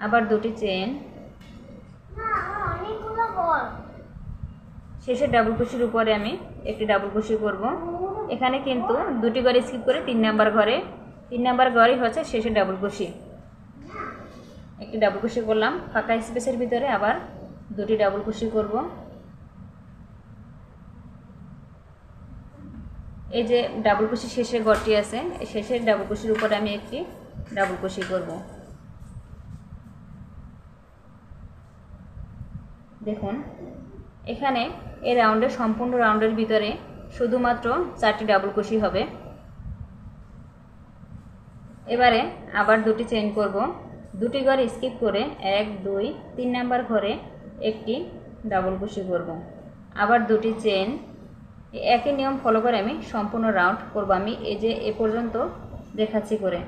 আবার দুটি চেইন, শেষের ডাবল কুশির উপরে আমি একটি ডাবল কুশি করব। এখানে কিন্তু দুটি ঘর স্কিপ করে 3 নাম্বার ঘরে, 3 নাম্বার ঘরই হচ্ছে শেষের ডাবল কুশি। একটি ডাবল কুশি করলাম, ফাঁকা স্পেসের ভিতরে আবার দুটি ডাবল কুশি করব। এই যে ডাবল কুশি শেষের ঘরটি আছে, শেষের ডাবল কুশির উপরে আমি একটি ডাবল কুশি করব। দেখুন এখানে এই রাউন্ডের সম্পূর্ণ রাউন্ডের ভিতরে শুধুমাত্র 4টি ডাবল কুশি হবে। এবারে আবার দুটি চেইন করব, দুটি ঘর স্কিপ করে 1 2 3 নাম্বার ঘরে একটি ডাবল কুশি করব। আবার দুটি চেইন, একই নিয়ম ফলো করে আমি সম্পূর্ণ রাউন্ড করব। আমি এই যে এ পর্যন্ত দেখাচ্ছি করে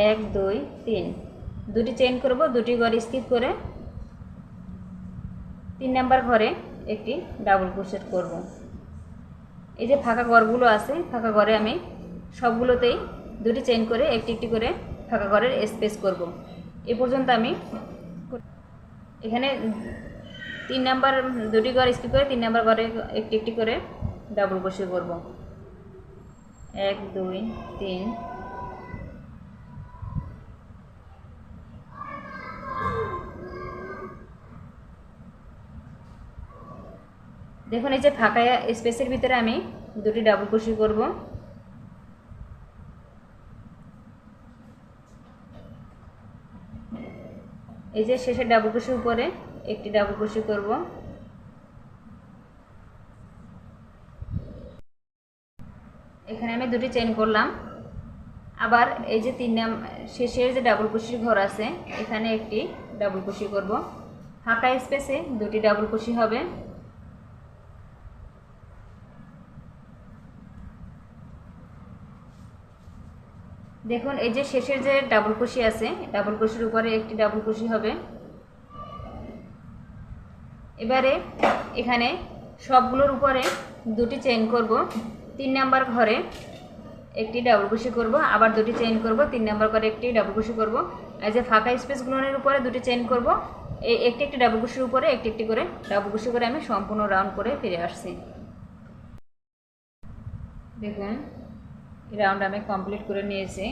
1 2 3 দুটি চেইন করব, দুটি ঘর স্কিপ করে 3 নাম্বার ঘরে একটি ডাবল ক্রোশেট করব। এই যে ফাঁকা ঘরগুলো আছে, ফাঁকা ঘরে আমি সবগুলোতেই দুটি চেইন করে একটি একটি করে ফাঁকা ঘরের স্পেস করব। এ পর্যন্ত আমি এখানে 3 নাম্বার দুটি ঘর স্কিপ করে 3 নাম্বার ঘরে একটি একটি করে ডাবল ক্রোশেট করব। 1 2 3 দেখুন এই যে ফাঁকা স্পেসের ভিতরে আমি দুটি ডাবল ক্রোশেট করব। এই যে শেষের ডাবল ক্রোশের উপরে একটি ডাবল ক্রোশেট করব। এখানে আমি দুটি চেইন করলাম। আবার এই যে শেষের যে ডাবল ক্রোশের ঘর আছে, এখানে একটি ডাবল ক্রোশেট করব। ফাঁকা স্পেসে দুটি ডাবল ক্রোশেট হবে। দেখুন এই যে শেষের যে ডাবল ক্রোশেট আছে, ডাবল ক্রোশের উপরে একটি ডাবল ক্রোশেট হবে। এবারে এখানে সবগুলোর উপরে দুটি চেইন করব। 3 নাম্বার ঘরে একটি ডাবল ক্রোশেট করব, আবার দুটি চেইন করব, 3 নাম্বার ঘরে একটি ডাবল ক্রোশেট করব। এই যে ফাঁকা স্পেসগুলোর উপরে দুটি চেইন করব, এই একটি একটি ডাবল ক্রোশের উপরে একটি একটি করে ডাবল ক্রোশেট করে আমি সম্পূর্ণ রাউন্ড করে ফিরে আসছি। দেখুন রাউন্ড আমি কমপ্লিট করে নিয়েছি।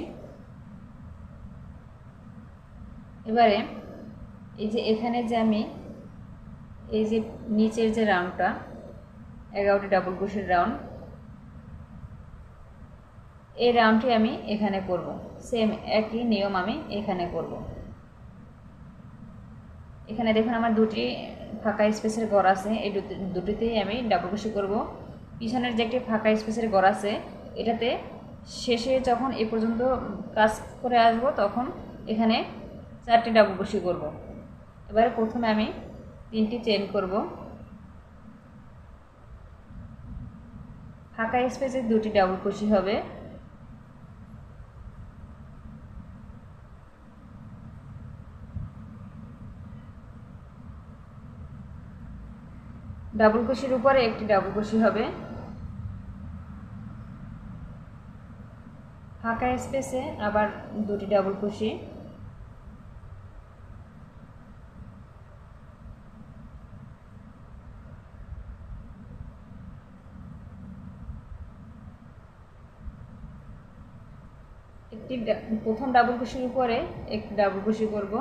এবারে এই যে এখানে যে আমি এই যে নিচের যে রাউন্ডটা 11টি ডাবল ক্রোশেট রাউন্ড, এই রাউন্ডটি আমি এখানে করব। সেম একই নিয়ম আমি এখানে করব। এখানে দেখুন আমার দুটি ফাঁকা স্পেসের ঘর আছে, এই দুটিতেই আমি ডাবল ক্রোশেট করব। পিছনের যে একটি ফাঁকা স্পেসের ঘর আছে, এটাতে শেষে যখন এ পর্যন্ত কাজ করে আসব তখন এখানে 4টি ডাবল ক্রোশেট করব। এবারে প্রথমে আমি 3টি চেইন করব, ফাঁকা স্পেসে দুটি ডাবল ক্রোশেট হবে। ডাবল ক্রোশের উপরে একটি ডাবল ক্রোশেট হবে। ফাঁকা স্পেসে আবার দুটি ডাবল ক্রোশেট। প্রথম ডাবল ক্রোশের উপরে একটি ডাবল ক্রোশেট করব।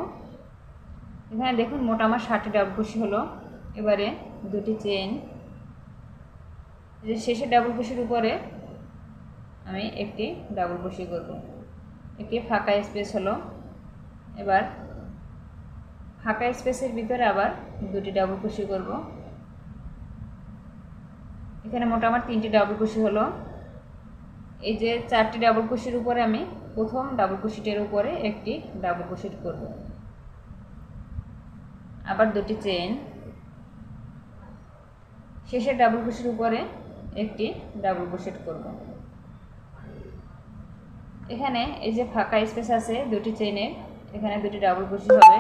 এখানে দেখুন মোট আমার 60টি ডাবল ক্রোশেট হলো। এবারে দুটি চেইন, যে শেষের ডাবল ক্রোশের উপরে আমি একটি ডাবল ক্রোশেট করব। একটি ফাঁকা স্পেস হলো। এবার ফাঁকা স্পেসের ভিতরে আবার দুটি ডাবল ক্রোশেট করব। এখানে মোট আমার 3টি ডাবল ক্রোশেট হলো। এই যে 4টি ডাবল ক্রোশের উপরে আমি প্রথম ডাবল ক্রোশেটের উপরে একটি ডাবল ক্রোশেট করব। আবার দুটি চেইন, শেষের ডাবল ক্রোশের উপরে একটি ডাবল ক্রোশেট করব। এখানে এই যে ফাঁকা স্পেস আছে দুটি চেইনের, এখানে দুটি ডাবল ক্রোশেট হবে।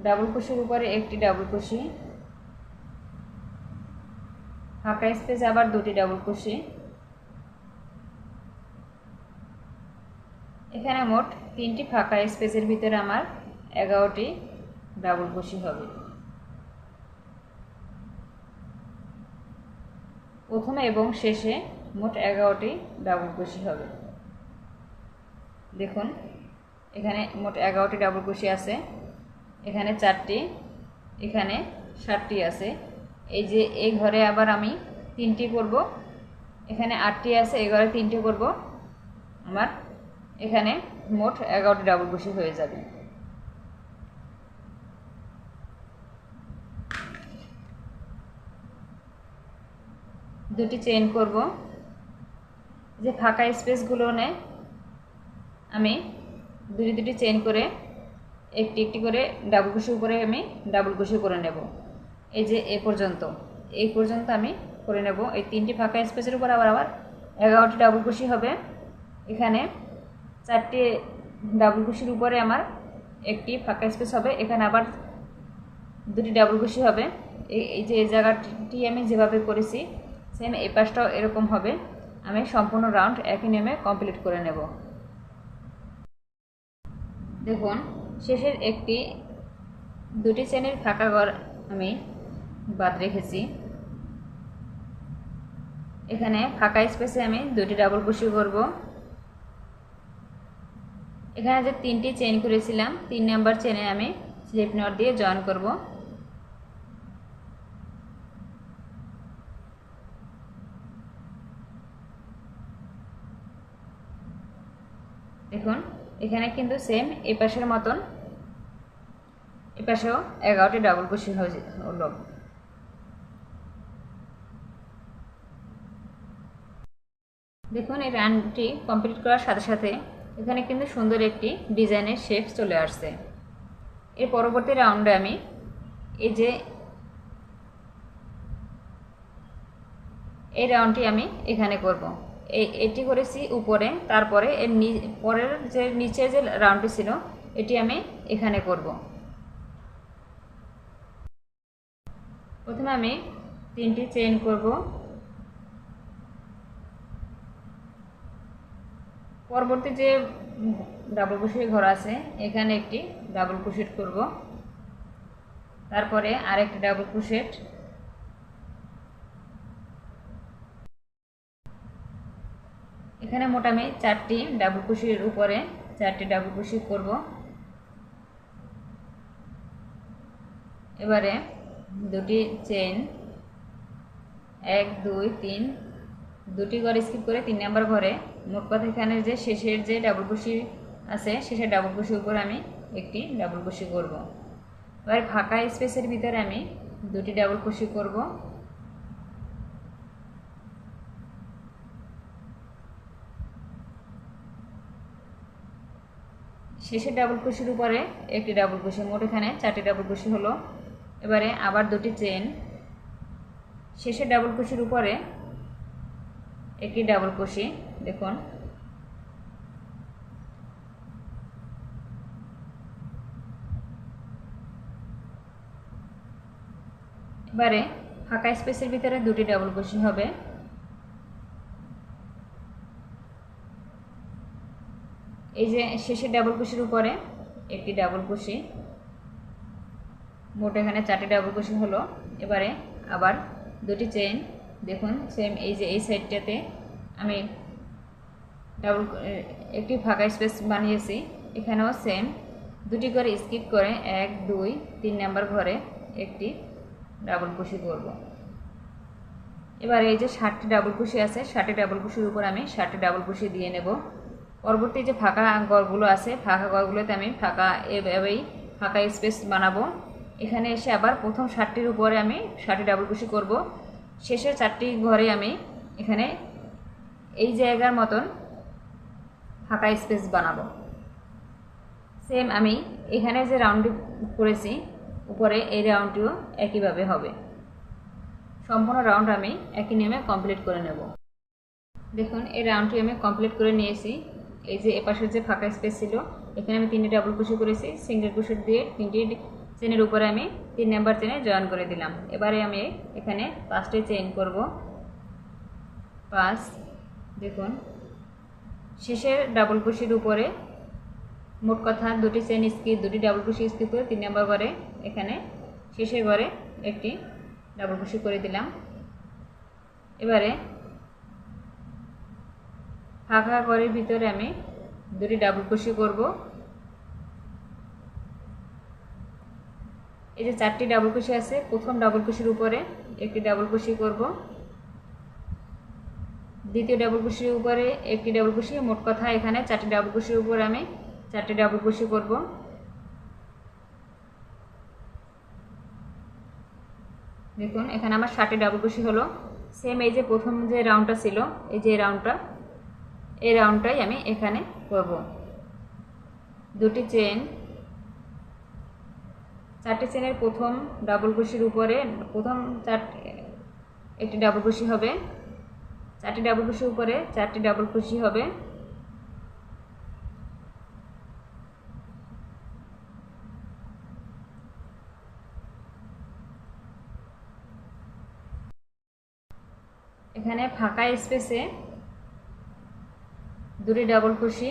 ডাবল ক্রোশের উপরে একটি ডাবল ক্রোশেট, ফাঁকা স্পেস আবার দুটি ডাবল ক্রোশেট। এখানে মোট 3টি ফাঁকা স্পেসের ভিতরে আমার 11টি ডাবল কুশি হবে। প্রথমে এবং শেষে মোট 11টি ডাবল কুশি হবে। দেখুন এখানে মোট 11টি ডাবল কুশি আছে, এখানে 4টি, এখানে 7টি আছে। এই যে এই ঘরে আবার আমি 3টি করব, এখানে 8টি আছে, এই ঘরে 3টি করব, আমার এখানে মোট 11টি ডাবল কুশি হয়ে যাবে। দুটি চেইন করব, যে ফাঁকা স্পেসগুলো নেই আমি দুটি চেইন করে একটি করে ডাবল কুশি উপরে আমি ডাবল কুশি করে নেব। এই যে এই পর্যন্ত আমি করে নেব। এই 3টি ফাঁকা স্পেসের উপর আবার 11টি ডাবল কুশি হবে। এখানে 4টি ডাবল কুশির উপরে আমার একটি ফাঁকা স্পেস হবে, এখানে আবার 2টি ডাবল কুশি হবে। এই যে এই জায়গাটি আমি যেভাবে করেছি সেম এই পাশটাও এরকম হবে। আমি সম্পূর্ণ রাউন্ড একই নিয়মে কমপ্লিট করে নেব। দেখুন শেষের দুটি চেনের ফাঁকা ঘর আমি বাদ রেখেছি। এখানে ফাঁকা স্পেসে আমি 2টি ডাবল কুশি করব। এখানে যে 3টি চেইন করেছিলাম 3 নাম্বার চেনে আমি স্লিপ নট দিয়ে জয়েন করব। দেখুন এখানে কিন্তু সেম এই পাশের মতন এই পাশেও 11টি ডাবল কুশি হলো। দেখুন এই রাউন্ডটি কমপ্লিট করার সাথে সাথে এখানে কিন্তু সুন্দর একটি ডিজাইনের শেপ চলে আসছে। এর পরবর্তী রাউন্ডে আমি এই যে এই রাউন্ডটি আমি এখানে করব। এটি করেছি উপরে, তারপরে এর পরের যে নিচে যে রাউন্ডটি ছিল এটি আমি এখানে করব। প্রথমে আমি 3টি চেইন করব, পরবর্তী যে ডাবল কুশির ঘর আছে এখানে একটি ডাবল কুশিট করব, তারপরে আরেকটি ডাবল কুশিট, এখানে মোট আমি 4টি ডাবল কুশির উপরে 4টি ডাবল কুশি করব। এবারে 2টি চেইন 1 2 3 2টি ঘর স্কিপ করে 3 নাম্বার ঘরে মোট কথা এখানে যে শেষের যে ডাবল কুশি আছে শেষের ডাবল কুশির উপর আমি একটি ডাবল কুশি করব। এবার ফাঁকা স্পেসের ভিতরে আমি 2টি ডাবল কুশি করব। শেষের ডাবল কুশির উপরে একটি ডাবল কুশি, মোট এখানে 4টি ডাবল কুশি হলো। এবারে আবার 2টি চেইন, শেষের ডাবল কুশির উপরে একটি ডাবল কুশি। দেখুন এবারে ফাঁকা স্পেসের ভিতরে 2টি ডাবল কুশি হবে। এই যে শেষের ডাবল কুশির উপরে একটি ডাবল কুশি, মোট এখানে 4টি ডাবল কুশি হলো। এবারে আবার 2টি চেইন, দেখুন সেম এই যে এই সাইডটাতে আমি একটি ফাঁকা স্পেস বানিয়েছি, এখানেও সেম 2টি করে স্কিপ করে 1 2 3 নাম্বার ঘরে একটি ডাবল কুশি করব। এবার এই যে 7টি ডাবল কুশি আছে 7টি ডাবল কুশির উপর আমি 7টি ডাবল কুশি দিয়ে নেব। পরবর্তী যে ফাঁকা ঘরগুলো আছে ফাঁকা ঘরগুলোতে আমি এভাবেই ফাঁকা স্পেস বানাবো। এখানে এসে আবার প্রথম 7টির উপরে আমি 7টি ডাবল কুশি করব। শেষের 4টি ঘরে আমি এখানে এই জায়গার মতন ফাঁকা স্পেস বানাবো। সেম আমি এখানে যে রাউন্ডটি করেছি উপরে এই রাউন্ডটিও একইভাবে হবে। সম্পূর্ণ রাউন্ড আমি একই নিয়মে কমপ্লিট করে নেব। দেখুন এই রাউন্ডটি আমি কমপ্লিট করে নিয়েছি। এই যে এপাশের যে ফাঁকা স্পেস ছিল এখানে আমি 3টি ডাবল কুশি করেছি, সিঙ্গেল কুশি দিয়ে 3টি চেনের উপরে আমি 3 নাম্বার চেনে জয়েন করে দিলাম। এবারে আমি এখানে 5টি চেইন করব, 5। দেখুন শেষের ডাবল কুশির উপরে মোট কথা দুটি চেন স্কিপ, দুটি ডাবল ক্রোশে স্কিপ করে 3 নম্বর ঘরে এখানে শেষের ঘরে একটি ডাবল ক্রোশে করে দিলাম। এবারে ফাঁকা ঘরের ভিতরে আমি দুটি ডাবল ক্রোশে করব। এই যে 4টি ডাবল ক্রোশে আছে, প্রথম ডাবল ক্রোশের উপরে একটি ডাবল ক্রোশে করব, দ্বিতীয় ডাবল ক্রোশের উপরে একটি ডাবল ক্রোশে। মোট কথা এখানে 4টি ডাবল ক্রোশের উপরে আমি 4টি ডাবল ক্রোশে করব। দেখুন এখানে আমার 7টি ডাবল ক্রোশে হলো। সেম এই যে প্রথম যে রাউন্ডটা ছিল, এই যে এই রাউন্ডটাই আমি এখানে করব। দুটি চেন, 4টি চেনের প্রথম ডাবল ক্রোশের উপরে প্রথম একটি ডাবল ক্রোশে হবে, 4টি ডাবল ক্রোশের উপরে 4টি ডাবল ক্রোশে হবে। এখানে ফাঁকা স্পেসে দুটি ডাবল ক্রোশে,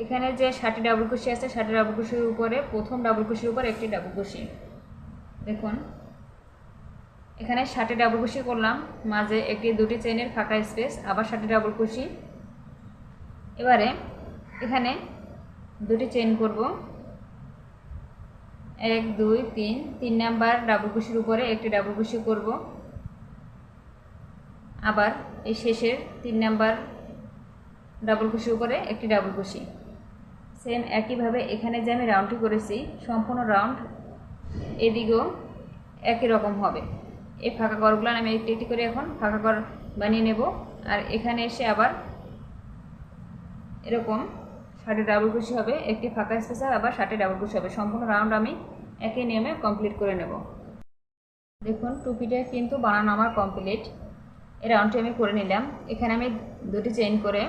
এখানে যে 7টি ডাবল ক্রোশে আছে 7টি ডাবল ক্রোশের উপরে প্রথম ডাবল ক্রোশের উপর একটি ডাবল ক্রোশে। দেখুন এখানে 7টি ডাবল ক্রোশে করলাম, মাঝে একটি দুটি চেনের ফাঁকা স্পেস, আবার 7টি ডাবল ক্রোশে। এবারে এখানে দুটি চেন করব, 1 2 3, 3 নাম্বার ডাবল ক্রোশের উপরে একটি ডাবল ক্রোশে করব, আবার এই শেষের 3 নাম্বার ডাবল ক্রোশের উপরে একটি ডাবল ক্রোশে। সেম একইভাবে এখানে যে আমি রাউন্ডটি করেছি সম্পূর্ণ রাউন্ড এদিকেও একই রকম হবে। এই ফাঁকা ঘরগুলো আমি একটি একটি করে এখন ফাঁকা ঘর বানিয়ে নেব। আর এখানে এসে আবার এরকম 7টি ডাবল ক্রোশে হবে, একটি ফাঁকা স্পেস আর আবার 7টি ডাবল ক্রোশে হবে। সম্পূর্ণ রাউন্ড আমি একই নিয়মে কমপ্লিট করে নেব। দেখুন টুপিটা কিন্তু বানানো আমার কমপ্লিট। এই রাউন্ডটি আমি করে নিলাম। এখানে আমি দুটি চেইন করে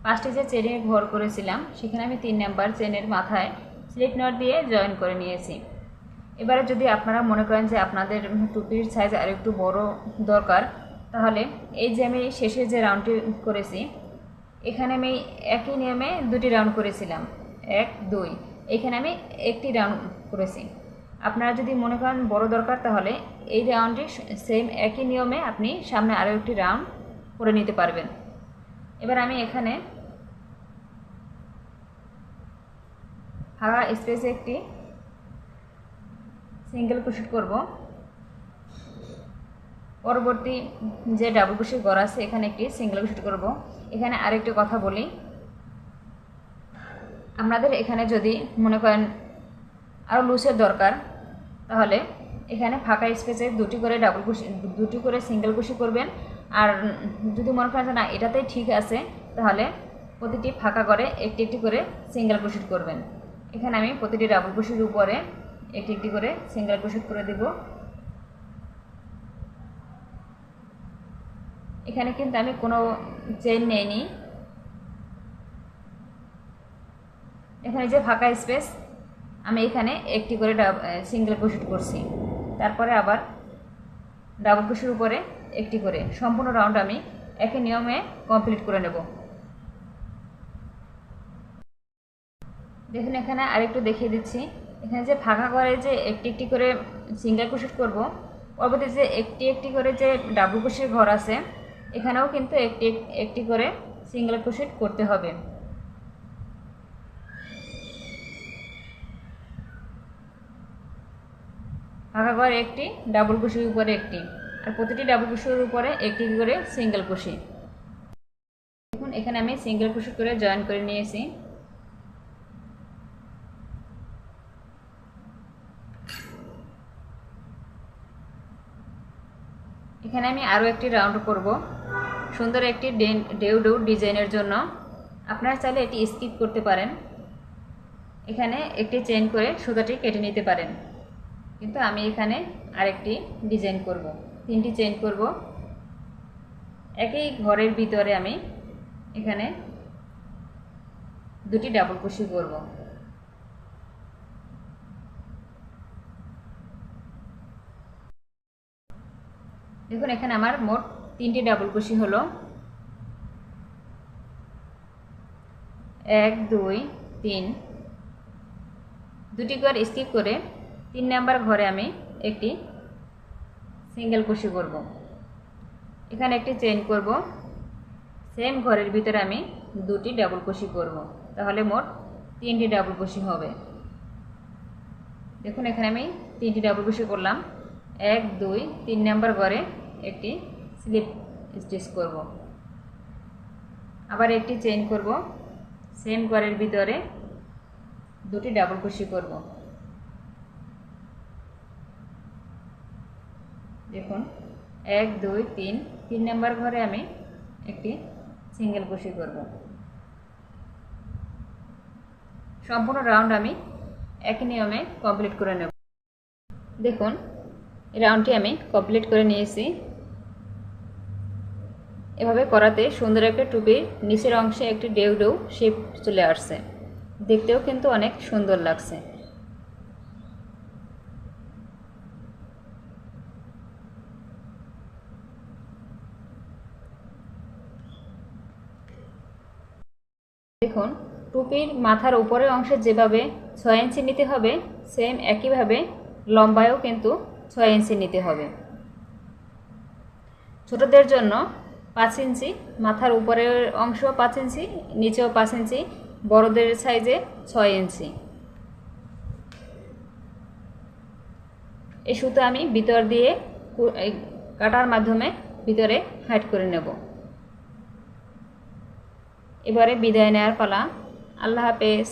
5টি যে চেনের ঘর করেছিলাম সেখানে আমি 3 নাম্বার চেনের মাথায় স্লিপ নট দিয়ে জয়েন করে নিয়েছি। এবারে যদি আপনারা মনে করেন যে আপনাদের টুপির সাইজ আর একটু বড় দরকার, তাহলে এই যে আমি শেষে যে রাউন্ডটি করেছি এখানে আমি একই নিয়মে দুটি রাউন্ড করেছিলাম, 1 2, এখানে আমি একটি রাউন্ড করেছি। আপনারা যদি মনে করেন বড় দরকার তাহলে এই রাউন্ডটি সেম একই নিয়মে আপনি সামনে আরও একটি রাউন্ড করে নিতে পারবেন। এবার আমি এখানে ফাঁকা স্পেসে একটি সিঙ্গেল ক্রোশেট করব। পরবর্তী যে ডাবল ক্রোশেট ঘর আছে এখানে একটি সিঙ্গেল ক্রোশেট করব। এখানে আরেকটি কথা বলি, আপনাদের এখানে যদি মনে করেন আরও লুজের দরকার তাহলে এখানে ফাঁকা স্পেসে দুটি করে সিঙ্গেল ক্রোশেট করবেন। আর যদি মনে করেন যে না এটাতেই ঠিক আছে তাহলে প্রতিটি ফাঁকা ঘরে একটি একটি করে সিঙ্গেল ক্রোশেট করবেন। এখানে আমি প্রতিটি ডাবল ক্রোশের উপরে একটি একটি করে সিঙ্গেল ক্রোশেট করে দেব। এখানে কিন্তু আমি কোনো চেইন নেইনি। এখানে যে ফাঁকা স্পেস আমি এখানে একটি করে সিঙ্গেল ক্রোশেট করছি, তারপরে আবার ডাবল ক্রোশের উপরে একটি করে সম্পূর্ণ রাউন্ড আমি একই নিয়মে কমপ্লিট করে নেব। দেখুন এখানে আরেকটু দেখিয়ে দিচ্ছি, এখানে যে ফাঁকা ঘরে যে একটি একটি করে সিঙ্গেল ক্রোশেট করব, পরবর্তী যে একটি একটি করে যে ডাবল ক্রোশের ঘর আছে এখানেও কিন্তু একটি একটি করে সিঙ্গেল ক্রোশেট করতে হবে। ফাঁকা ঘর একটি, ডাবল ক্রোশের উপরে একটি, আর প্রতিটি ডাবল ক্রোশের উপরে একটি করে সিঙ্গেল ক্রোশে। দেখুন এখানে আমি সিঙ্গেল ক্রোশেট করে জয়েন করে নিয়েছি। এখানে আমি আরও একটি রাউন্ড করব সুন্দর একটি ডেউ ডিজাইনের জন্য। আপনারা চাইলে এটি স্কিপ করতে পারেন, এখানে একটি চেইন করে সুতাটি কেটে নিতে পারেন, কিন্তু আমি এখানে আরেকটি ডিজাইন করব। 3টি চেইন করব, একই ঘরের ভিতরে আমি এখানে দুটি ডাবল ক্রোশে করব। দেখুন এখানে আমার মোট 3টি ডাবল কুশি হলো। 1 2 3, দুটি ঘর স্কিপ করে 3 নাম্বার ঘরে আমি একটি সিঙ্গেল কুশি করব। এখানে একটি চেইন করব, সেম ঘরের ভিতরে আমি দুটি ডাবল কুশি করব, তাহলে মোট 3টি ডাবল কুশি হবে। দেখুন এখানে আমি 3টি ডাবল কুশি করলাম। 1 2 3 নাম্বার ঘরে একটি স্লিপ স্টিচ করব, আবার একটি চেইন করব, সেম ঘরের ভিতরে দুটি ডাবল কুশি করব। দেখুন 1 2 3, 3 নাম্বার ঘরে আমি একটি সিঙ্গেল কুশি করব। সম্পূর্ণ রাউন্ড আমি একই নিয়মে কমপ্লিট করে নেব। দেখুন এই রাউন্ডটি আমি কমপ্লিট করে নিয়েছি। এভাবে করাতে সুন্দর একটা টুপির নিচের অংশে একটি ডেউ ডেউ শেপ চলে আসছে, দেখতেও কিন্তু অনেক সুন্দর লাগছে। দেখুন টুপির মাথার উপরের অংশে যেভাবে 6 ইঞ্চি নিতে হবে, সেম একইভাবে লম্বায়ও কিন্তু 6 ইঞ্চি নিতে হবে। ছোটদের জন্য 5 ইঞ্চি, মাথার উপরের অংশ 5 ইঞ্চি, নিচেও 5 ইঞ্চি, বড়দের সাইজে 6 ইঞ্চি। এই সুতো আমি ভিতর দিয়ে কাটার মাধ্যমে ভিতরে হাইড করে নেব। এবারে বিদায় নেওয়ার পালা। আল্লাহ হাফেজ।